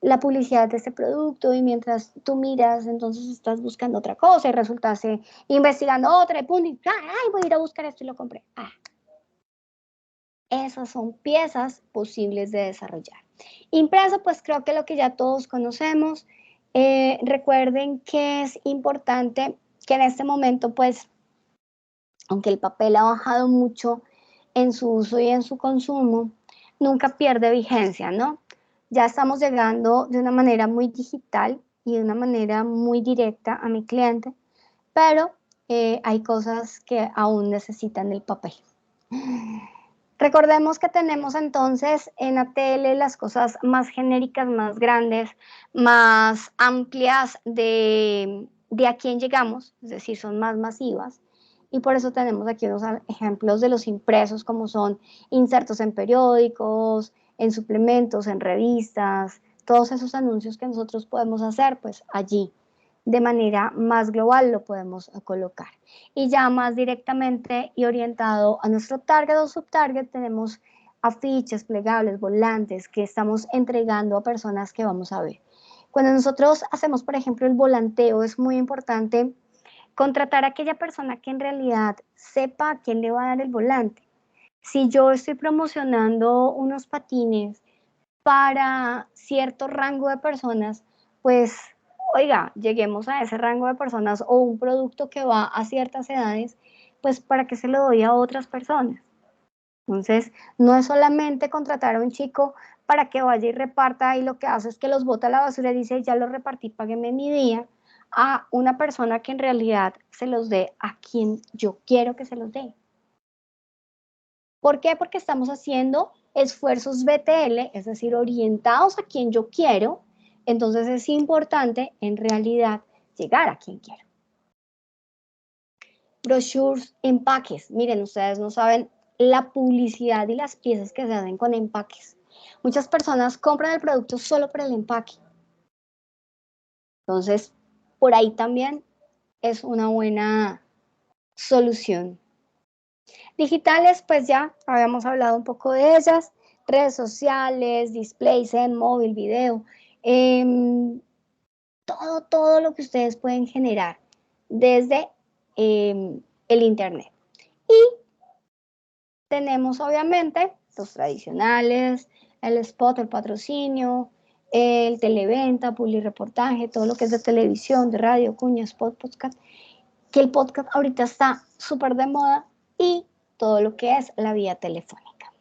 S1: la publicidad de este producto y mientras tú miras, entonces estás buscando otra cosa y resultas investigando otra y punto, y ay, voy a ir a buscar esto y lo compré. Esas son piezas posibles de desarrollar. Impreso, pues creo que lo que ya todos conocemos. Recuerden que es importante que en este momento, pues, aunque el papel ha bajado mucho en su uso y en su consumo, nunca pierde vigencia, ¿no? Ya estamos llegando de una manera muy digital y de una manera muy directa a mi cliente, pero hay cosas que aún necesitan el papel. Recordemos que tenemos entonces en ATL las cosas más genéricas, más grandes, más amplias de a quién llegamos, es decir, son más masivas. Y por eso tenemos aquí unos ejemplos de los impresos, como son insertos en periódicos, en suplementos, en revistas, todos esos anuncios que nosotros podemos hacer, pues allí de manera más global lo podemos colocar. Y ya más directamente y orientado a nuestro target o subtarget, tenemos afiches, plegables, volantes que estamos entregando a personas que vamos a ver. Cuando nosotros hacemos, por ejemplo, el volanteo, es muy importante contratar a aquella persona que en realidad sepa a quién le va a dar el volante. Si yo estoy promocionando unos patines para cierto rango de personas, pues, oiga, lleguemos a ese rango de personas o un producto que va a ciertas edades, pues, ¿para qué se lo doy a otras personas? Entonces, no es solamente contratar a un chico para que vaya y reparta y lo que hace es que los bota a la basura y dice, ya los repartí, págueme mi día, a una persona que en realidad se los dé a quien yo quiero que se los dé. ¿Por qué? Porque estamos haciendo esfuerzos BTL, es decir, orientados a quien yo quiero, entonces es importante en realidad llegar a quien quiero. Brochures, empaques. Miren, ustedes no saben la publicidad y las piezas que se hacen con empaques. Muchas personas compran el producto solo por el empaque. Entonces, por ahí también es una buena solución. Digitales, pues ya habíamos hablado un poco de ellas. Redes sociales, displays en móvil, video. Todo lo que ustedes pueden generar desde el internet. Y tenemos obviamente los tradicionales, el spot, el patrocinio, el televenta, publireportaje, todo lo que es de televisión, de radio, cuña, spot, podcast, que el podcast ahorita está súper de moda, y todo lo que es la vía telefónica.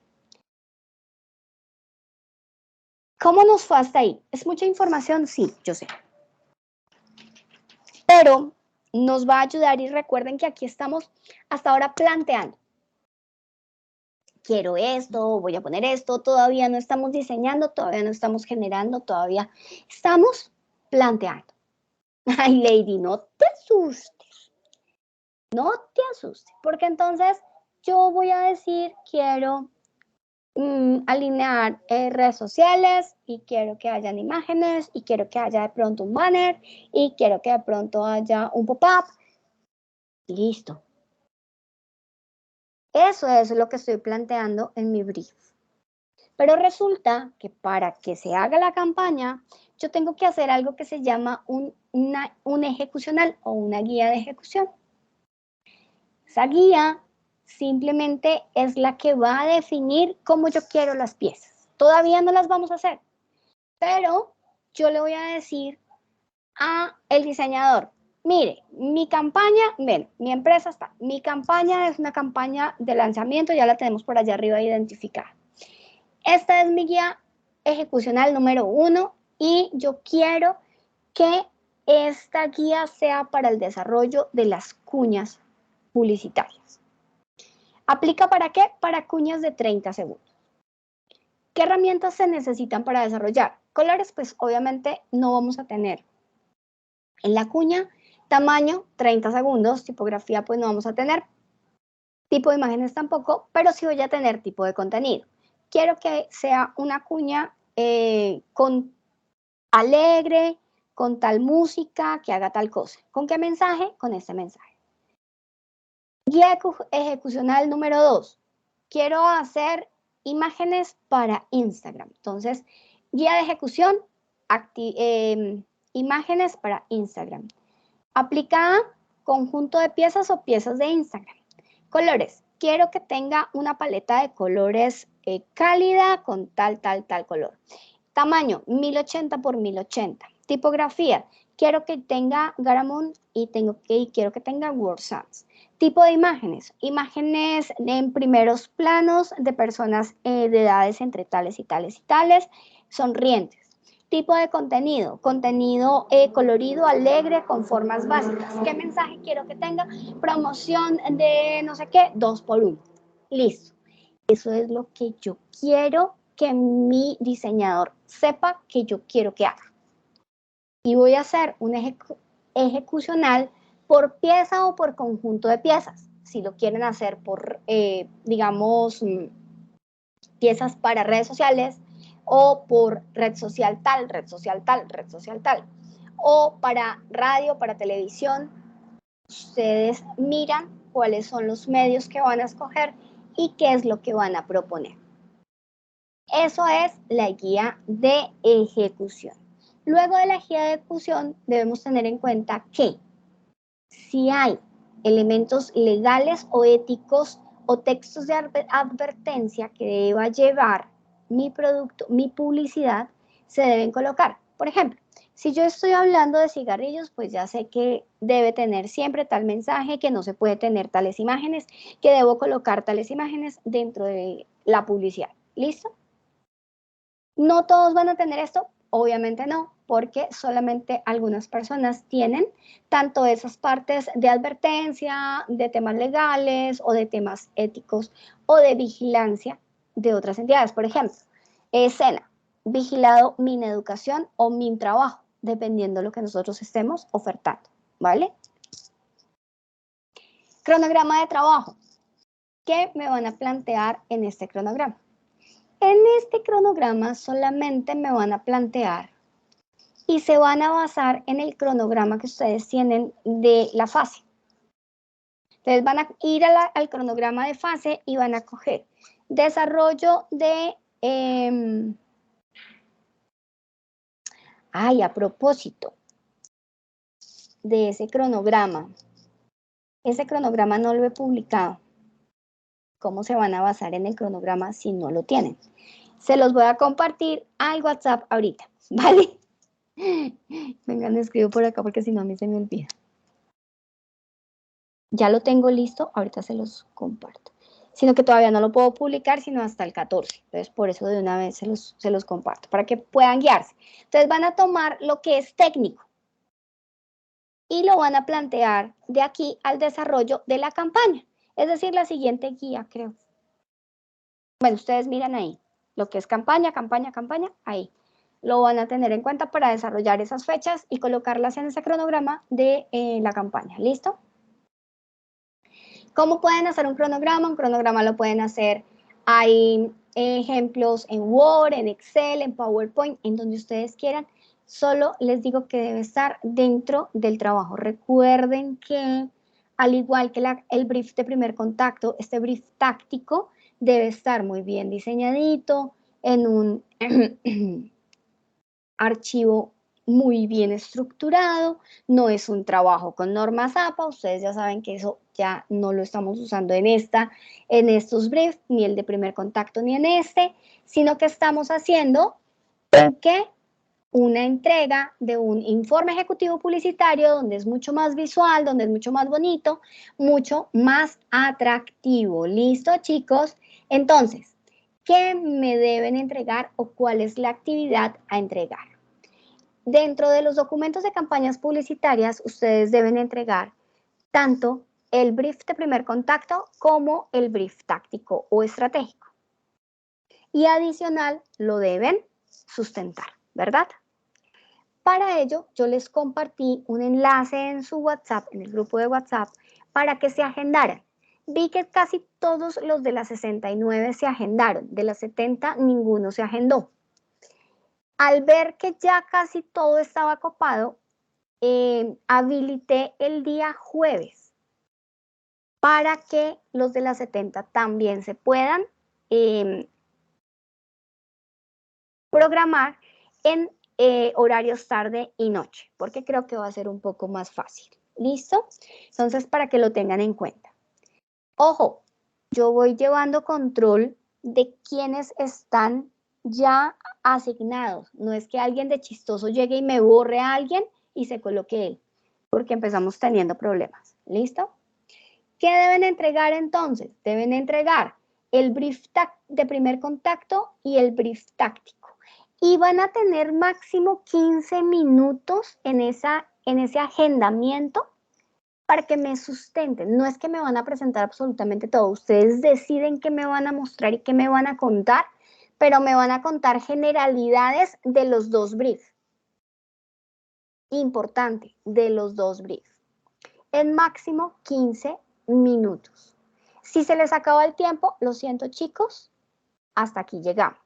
S1: ¿Cómo nos fue hasta ahí? ¿Es mucha información? Sí, yo sé. Pero nos va a ayudar y recuerden que aquí estamos hasta ahora planteando. quiero esto, voy a poner esto, todavía no estamos diseñando, todavía no estamos generando, todavía estamos planteando. Ay, Lady, no te asustes, no te asustes, porque entonces yo voy a decir, quiero alinear redes sociales y quiero que hayan imágenes y quiero que haya de pronto un banner y quiero que de pronto haya un pop-up. Listo. Eso es lo que estoy planteando en mi brief. Pero resulta que para que se haga la campaña, yo tengo que hacer algo que se llama un ejecucional o una guía de ejecución. Esa guía simplemente es la que va a definir cómo yo quiero las piezas. Todavía no las vamos a hacer, pero yo le voy a decir a el diseñador, mire, mi campaña, ven, mi empresa está, mi campaña es una campaña de lanzamiento, ya la tenemos por allá arriba identificada. Esta es mi guía ejecucional número 1 y yo quiero que esta guía sea para el desarrollo de las cuñas publicitarias. ¿Aplica para qué? Para cuñas de 30 segundos. ¿Qué herramientas se necesitan para desarrollar? Colores, pues obviamente no vamos a tener. En la cuña, tamaño, 30 segundos, tipografía, pues no vamos a tener. Tipo de imágenes tampoco, pero sí voy a tener tipo de contenido. Quiero que sea una cuña con alegre, con tal música, que haga tal cosa. ¿Con qué mensaje? Con este mensaje. Guía ejecucional número 2. Quiero hacer imágenes para Instagram. Entonces, guía de ejecución, imágenes para Instagram. Aplica conjunto de piezas o piezas de Instagram. Colores. Quiero que tenga una paleta de colores cálida con tal color. Tamaño, 1080 por 1080. Tipografía. Quiero que tenga Garamond y quiero que tenga WordSans. Tipo de imágenes. Imágenes en primeros planos de personas de edades entre tales y tales y tales, sonrientes. Tipo de contenido. Contenido colorido, alegre, con formas básicas. ¿Qué mensaje quiero que tenga? Promoción de no sé qué, 2x1. Listo. Eso es lo que yo quiero que mi diseñador sepa que yo quiero que haga. Y voy a hacer un ejecucional por pieza o por conjunto de piezas. Si lo quieren hacer por, digamos, piezas para redes sociales o por red social tal, red social tal, red social tal. O para radio, para televisión, ustedes miran cuáles son los medios que van a escoger y qué es lo que van a proponer. Eso es la guía de ejecución. Luego de la guía de ejecución debemos tener en cuenta que si hay elementos legales o éticos o textos de advertencia que deba llevar mi producto, mi publicidad, se deben colocar. Por ejemplo, si yo estoy hablando de cigarrillos, pues ya sé que debe tener siempre tal mensaje, que no se puede tener tales imágenes, que debo colocar tales imágenes dentro de la publicidad. ¿Listo? ¿No todos van a tener esto? Obviamente no, porque solamente algunas personas tienen tanto esas partes de advertencia, de temas legales o de temas éticos o de vigilancia de otras entidades. Por ejemplo, SENA, vigilado Mineducación o Mintrabajo, dependiendo de lo que nosotros estemos ofertando, ¿vale? Cronograma de trabajo. ¿Qué me van a plantear en este cronograma? En este cronograma solamente me van a plantear y se van a basar en el cronograma que ustedes tienen de la fase. Entonces van a ir al cronograma de fase y van a coger desarrollo de... a propósito de ese cronograma no lo he publicado. ¿Cómo se van a basar en el cronograma si no lo tienen? Se los voy a compartir al WhatsApp ahorita, ¿vale? Vengan, escribo por acá porque si no a mí se me olvida. Ya lo tengo listo, ahorita se los comparto. Sino que todavía no lo puedo publicar sino hasta el 14. Entonces, por eso de una vez se los comparto, para que puedan guiarse. Entonces, van a tomar lo que es técnico y lo van a plantear de aquí al desarrollo de la campaña. Es decir, la siguiente guía, creo. Bueno, ustedes miran ahí, lo que es campaña, campaña, campaña, ahí. Lo van a tener en cuenta para desarrollar esas fechas y colocarlas en ese cronograma de la campaña. ¿Listo? ¿Cómo pueden hacer un cronograma? Un cronograma lo pueden hacer, hay ejemplos en Word, en Excel, en PowerPoint, en donde ustedes quieran. Solo les digo que debe estar dentro del trabajo. Recuerden que, al igual que el brief de primer contacto, este brief táctico debe estar muy bien diseñadito, en un archivo muy bien estructurado, no es un trabajo con normas APA, ustedes ya saben que eso ya no lo estamos usando en estos briefs, ni el de primer contacto ni en sino que estamos haciendo que una entrega de un informe ejecutivo publicitario donde es mucho más visual, donde es mucho más bonito, mucho más atractivo. ¿Listo, chicos? Entonces, ¿qué me deben entregar o cuál es la actividad a entregar? Dentro de los documentos de campañas publicitarias, ustedes deben entregar tanto el brief de primer contacto como el brief táctico o estratégico. Y adicional, lo deben sustentar, ¿verdad? Para ello, yo les compartí un enlace en su WhatsApp, en el grupo de WhatsApp, para que se agendaran. Vi que casi todos los de las 69 se agendaron, de las 70 ninguno se agendó. Al ver que ya casi todo estaba copado, habilité el día jueves para que los de las 70 también se puedan programar en horarios tarde y noche, porque creo que va a ser un poco más fácil. ¿Listo? Entonces, para que lo tengan en cuenta. Ojo, yo voy llevando control de quienes están ya asignados. No es que alguien de chistoso llegue y me borre a alguien y se coloque él, porque empezamos teniendo problemas. ¿Listo? ¿Qué deben entregar entonces? Deben entregar el brief de primer contacto y el brief táctico. Y van a tener máximo 15 minutos en ese agendamiento para que me sustenten. No es que me van a presentar absolutamente todo. Ustedes deciden qué me van a mostrar y qué me van a contar, pero me van a contar generalidades de los dos briefs. Importante, de los dos briefs. En máximo 15 minutos. Si se les acaba el tiempo, lo siento, chicos, hasta aquí llegamos.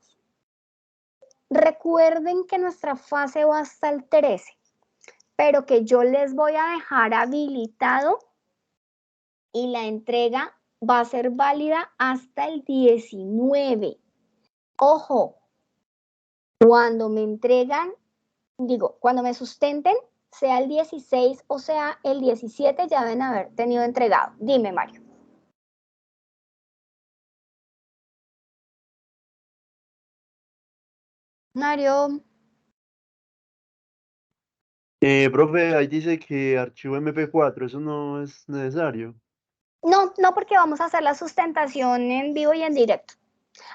S1: Recuerden que nuestra fase va hasta el 13, pero que yo les voy a dejar habilitado y la entrega va a ser válida hasta el 19. Ojo, cuando me entregan, cuando me sustenten, sea el 16 o sea el 17, ya deben haber tenido entregado. Dime, Mario. Mario.
S4: Profe, ahí dice que archivo MP4, eso no es necesario.
S1: No, no, porque vamos a hacer la sustentación en vivo y en directo.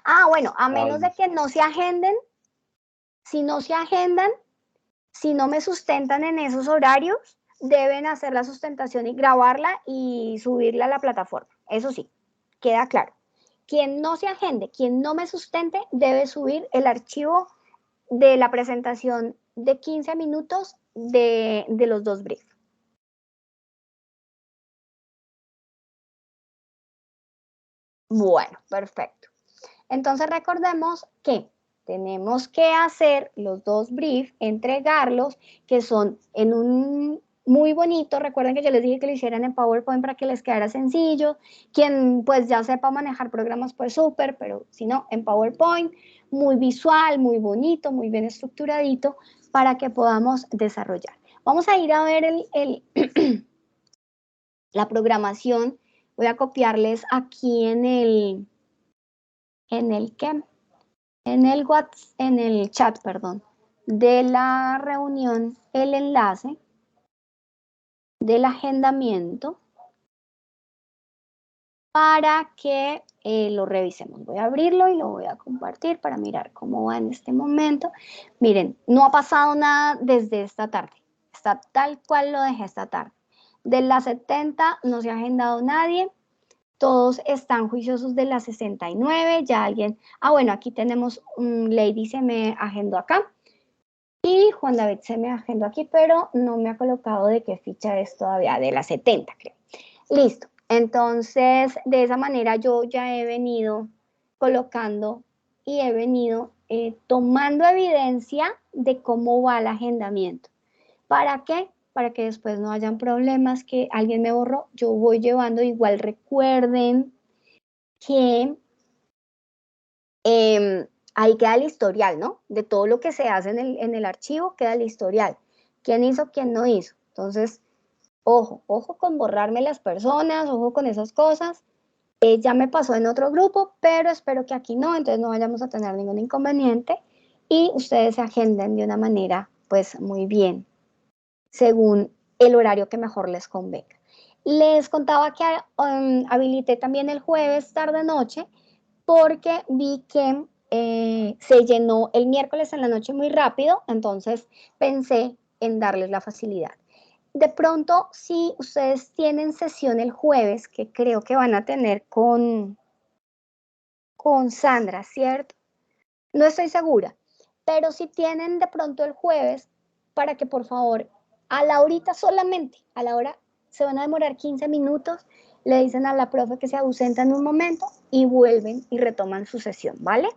S1: Ah, bueno, a menos de que no se agenden, si no se agendan, si no me sustentan en esos horarios, deben hacer la sustentación y grabarla y subirla a la plataforma. Eso sí, queda claro. Quien no se agende, quien no me sustente, debe subir el archivo de la presentación de 15 minutos de los dos briefs. Bueno, perfecto. Entonces recordemos que tenemos que hacer los dos briefs, entregarlos, que son en un muy bonito. Recuerden que yo les dije que lo hicieran en PowerPoint para que les quedara sencillo. Quien pues ya sepa manejar programas pues súper, pero si no, en PowerPoint, muy visual, muy bonito, muy bien estructuradito para que podamos desarrollar. Vamos a ir a ver la programación. Voy a copiarles aquí en el chat, perdón, de la reunión, el enlace del agendamiento para que lo revisemos. Voy a abrirlo y lo voy a compartir para mirar cómo va en este momento. Miren, no ha pasado nada desde esta tarde. Está tal cual lo dejé esta tarde. De las 70 no se ha agendado nadie. Todos están juiciosos de la 69, ya alguien, bueno, aquí tenemos Lady se me agendó acá y Juan David se me agendó aquí, pero no me ha colocado de qué ficha es todavía, de la 70 creo. Listo, entonces de esa manera yo ya he venido colocando y he venido tomando evidencia de cómo va el agendamiento. ¿Para qué? Para que después no hayan problemas, que alguien me borró, yo voy llevando. Igual recuerden que ahí queda el historial, ¿no? De todo lo que se hace en el archivo queda el historial. ¿Quién hizo, quién no hizo? Entonces, ojo con borrarme las personas, ojo con esas cosas. Ya me pasó en otro grupo, pero espero que aquí no, entonces no vayamos a tener ningún inconveniente y ustedes se agenden de una manera, pues, muy bien, según el horario que mejor les convenga. Les contaba que habilité también el jueves tarde-noche porque vi que se llenó el miércoles en la noche muy rápido, entonces pensé en darles la facilidad. De pronto, si ustedes tienen sesión el jueves, que creo que van a tener con Sandra, ¿cierto? No estoy segura, pero si tienen de pronto el jueves, para que por favor, a la horita solamente, a la hora, se van a demorar 15 minutos, le dicen a la profe que se ausentan un momento y vuelven y retoman su sesión, ¿vale?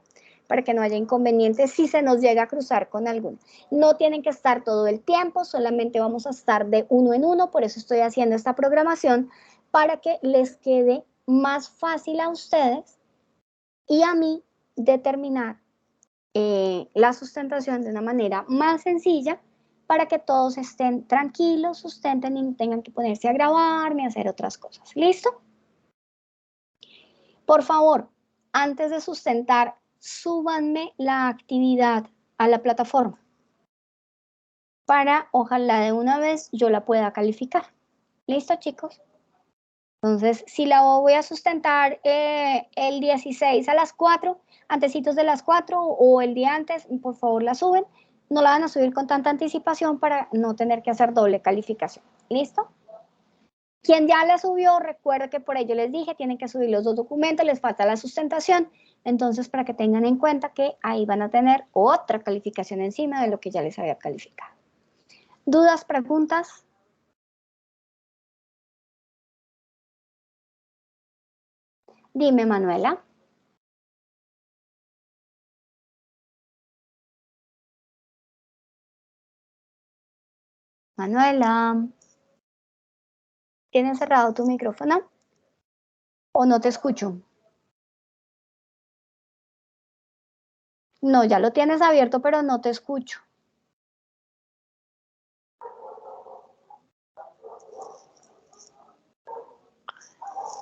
S1: Para que no haya inconvenientes si se nos llega a cruzar con alguno. No tienen que estar todo el tiempo, solamente vamos a estar de uno en uno, por eso estoy haciendo esta programación, para que les quede más fácil a ustedes y a mí determinar la sustentación de una manera más sencilla para que todos estén tranquilos, sustenten y no tengan que ponerse a grabar ni a hacer otras cosas. ¿Listo? Por favor, antes de sustentar, súbanme la actividad a la plataforma para, ojalá de una vez, yo la pueda calificar. ¿Listo, chicos? Entonces, si la voy a sustentar el 16 a las 4, antecitos de las 4 o el día antes, por favor la suben. No la van a subir con tanta anticipación para no tener que hacer doble calificación. ¿Listo? Quien ya la subió, recuerde que por ello les dije, tienen que subir los dos documentos, les falta la sustentación. Entonces, para que tengan en cuenta que ahí van a tener otra calificación encima de lo que ya les había calificado. ¿Dudas, preguntas? Dime, Manuela. Manuela, ¿tienes cerrado tu micrófono? ¿O no te escucho? No, ya lo tienes abierto, pero no te escucho.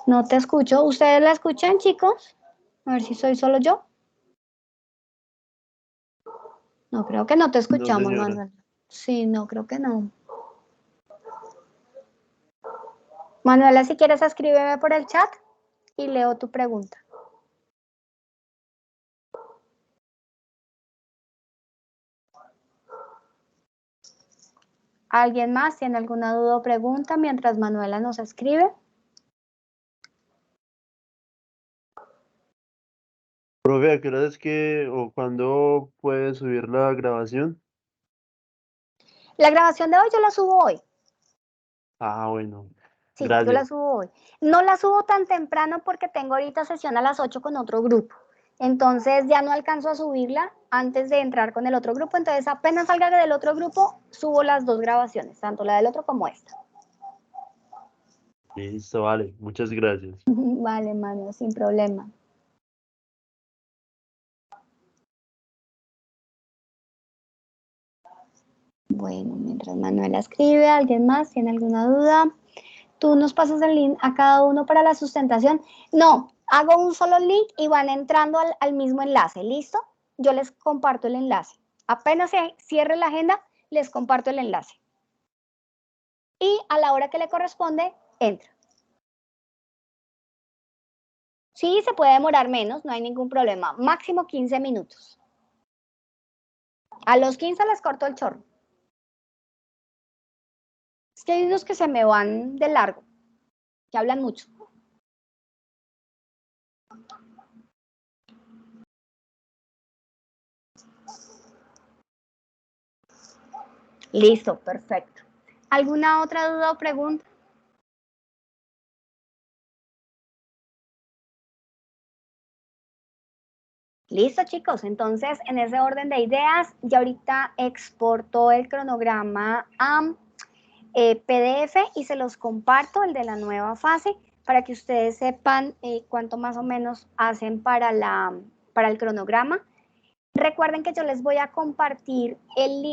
S1: No te escucho. ¿Ustedes la escuchan, chicos? A ver si soy solo yo. No, creo que no te escuchamos,
S4: señora.
S1: Manuel. Sí, no, creo que no. Manuela, si quieres, escríbeme por el chat y leo tu pregunta. ¿Alguien más tiene alguna duda o pregunta mientras Manuela nos escribe?
S4: Profe, ¿a qué hora es que o cuándo puede subir la grabación?
S1: La grabación de hoy yo la subo hoy.
S4: Ah, bueno.
S1: Sí, yo la
S4: Gracias.
S1: subo hoy. No la subo tan temprano porque tengo ahorita sesión a las 8 con otro grupo. Entonces ya no alcanzo a subirla antes de entrar con el otro grupo. Entonces apenas salga del otro grupo, subo las dos grabaciones, tanto la del otro como esta.
S4: Listo, vale. Muchas gracias.
S1: Vale, mano, sin problema. Bueno, mientras Manuela escribe, ¿alguien más tiene alguna duda? Tú nos pasas el link a cada uno para la sustentación. No, hago un solo link y van entrando al mismo enlace, ¿listo? Yo les comparto el enlace. Apenas se cierre la agenda, les comparto el enlace. Y a la hora que le corresponde, entra. Sí, se puede demorar menos, no hay ningún problema. Máximo 15 minutos. A los 15 les corto el chorro. Es que hay unos que se me van de largo, que hablan mucho. Listo, perfecto. ¿Alguna otra duda o pregunta? Listo, chicos. Entonces, en ese orden de ideas, ya ahorita exporto el cronograma a PDF y se los comparto, el de la nueva fase, para que ustedes sepan cuánto más o menos hacen para el cronograma. Recuerden que yo les voy a compartir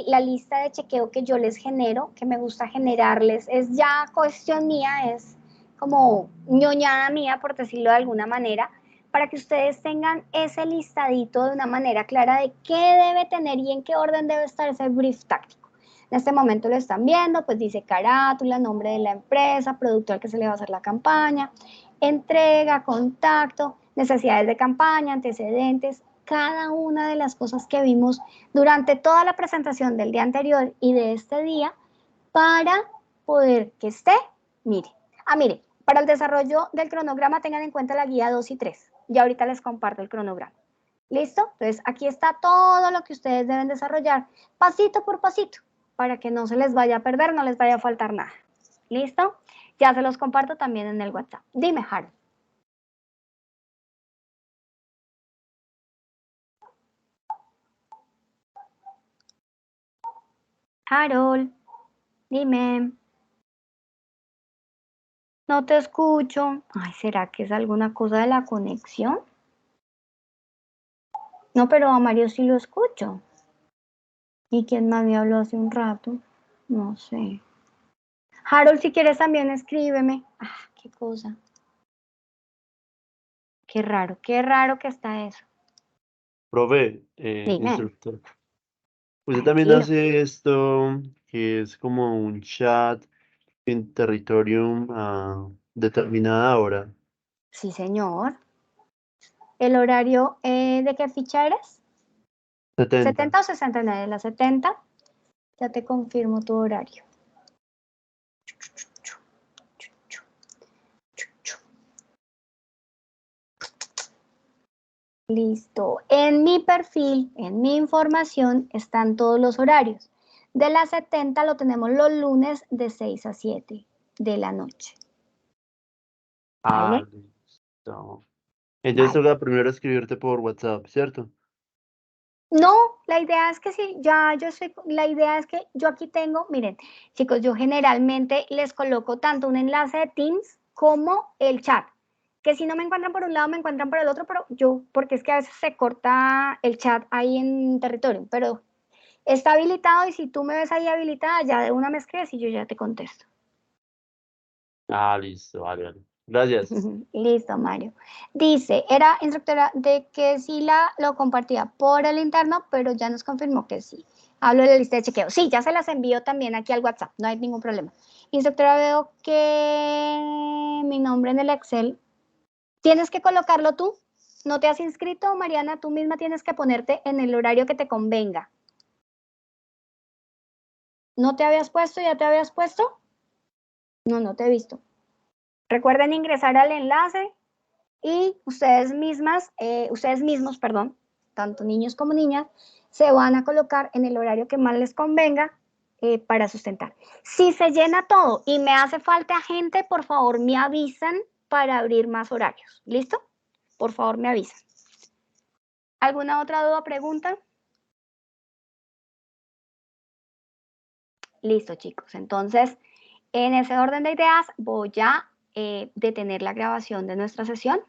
S1: la lista de chequeo que yo les genero, que me gusta generarles. Es ya cuestión mía, es como ñoñada mía, por decirlo de alguna manera, para que ustedes tengan ese listadito de una manera clara de qué debe tener y en qué orden debe estar ese brief táctico. En este momento lo están viendo, pues dice carátula, nombre de la empresa, producto al que se le va a hacer la campaña, entrega, contacto, necesidades de campaña, antecedentes, cada una de las cosas que vimos durante toda la presentación del día anterior y de este día para poder que esté, mire, para el desarrollo del cronograma tengan en cuenta la guía 2 y 3. Y ahorita les comparto el cronograma. ¿Listo? Entonces, aquí está todo lo que ustedes deben desarrollar, pasito por pasito, para que no se les vaya a perder, no les vaya a faltar nada. ¿Listo? Ya se los comparto también en el WhatsApp. Dime, Harold. Harold, dime. No te escucho. Ay, ¿será que es alguna cosa de la conexión? No, pero a Mario sí lo escucho. ¿Y quién más me habló hace un rato? No sé. Harold, si quieres también escríbeme. Ah, qué cosa. Qué raro que está eso.
S4: Profe,
S1: Dime,
S4: instructor. Usted también
S1: tranquilo.
S4: hace esto que es como un chat en Territorium a determinada hora.
S1: Sí, señor. ¿El horario de qué ficha eres?
S4: 70.
S1: ¿70 o 69? La 70. Ya te confirmo tu horario. Listo. En mi perfil, en mi información, están todos los horarios. De las 70 lo tenemos los lunes de 6 a 7 de la noche.
S4: Ah,
S1: ¿Vale?
S4: listo. Entonces
S1: Vale.
S4: toca primero escribirte por WhatsApp, ¿cierto?
S1: No, la idea es que sí, la idea es que yo aquí tengo, miren, chicos, yo generalmente les coloco tanto un enlace de Teams como el chat, que si no me encuentran por un lado, me encuentran por el otro, pero porque es que a veces se corta el chat ahí en territorio, pero está habilitado y si tú me ves ahí habilitada, ya de una me escribes y yo ya te contesto.
S4: Ah, listo, vale, vale. Gracias.
S1: Listo, Mario. Dice, era instructora de que sí lo compartía por el interno, pero ya nos confirmó que sí. Hablo de la lista de chequeo. Sí, ya se las envío también aquí al WhatsApp, no hay ningún problema. Instructora, veo que mi nombre en el Excel, tienes que colocarlo tú. ¿No te has inscrito, Mariana? Tú misma tienes que ponerte en el horario que te convenga. ¿No te habías puesto? ¿Ya te habías puesto? No, no te he visto. Recuerden ingresar al enlace y ustedes mismos, perdón, tanto niños como niñas, se van a colocar en el horario que más les convenga para sustentar. Si se llena todo y me hace falta gente, por favor me avisan para abrir más horarios. ¿Listo? Por favor me avisan. ¿Alguna otra duda o pregunta? Listo, chicos. Entonces, en ese orden de ideas, voy a detener la grabación de nuestra sesión.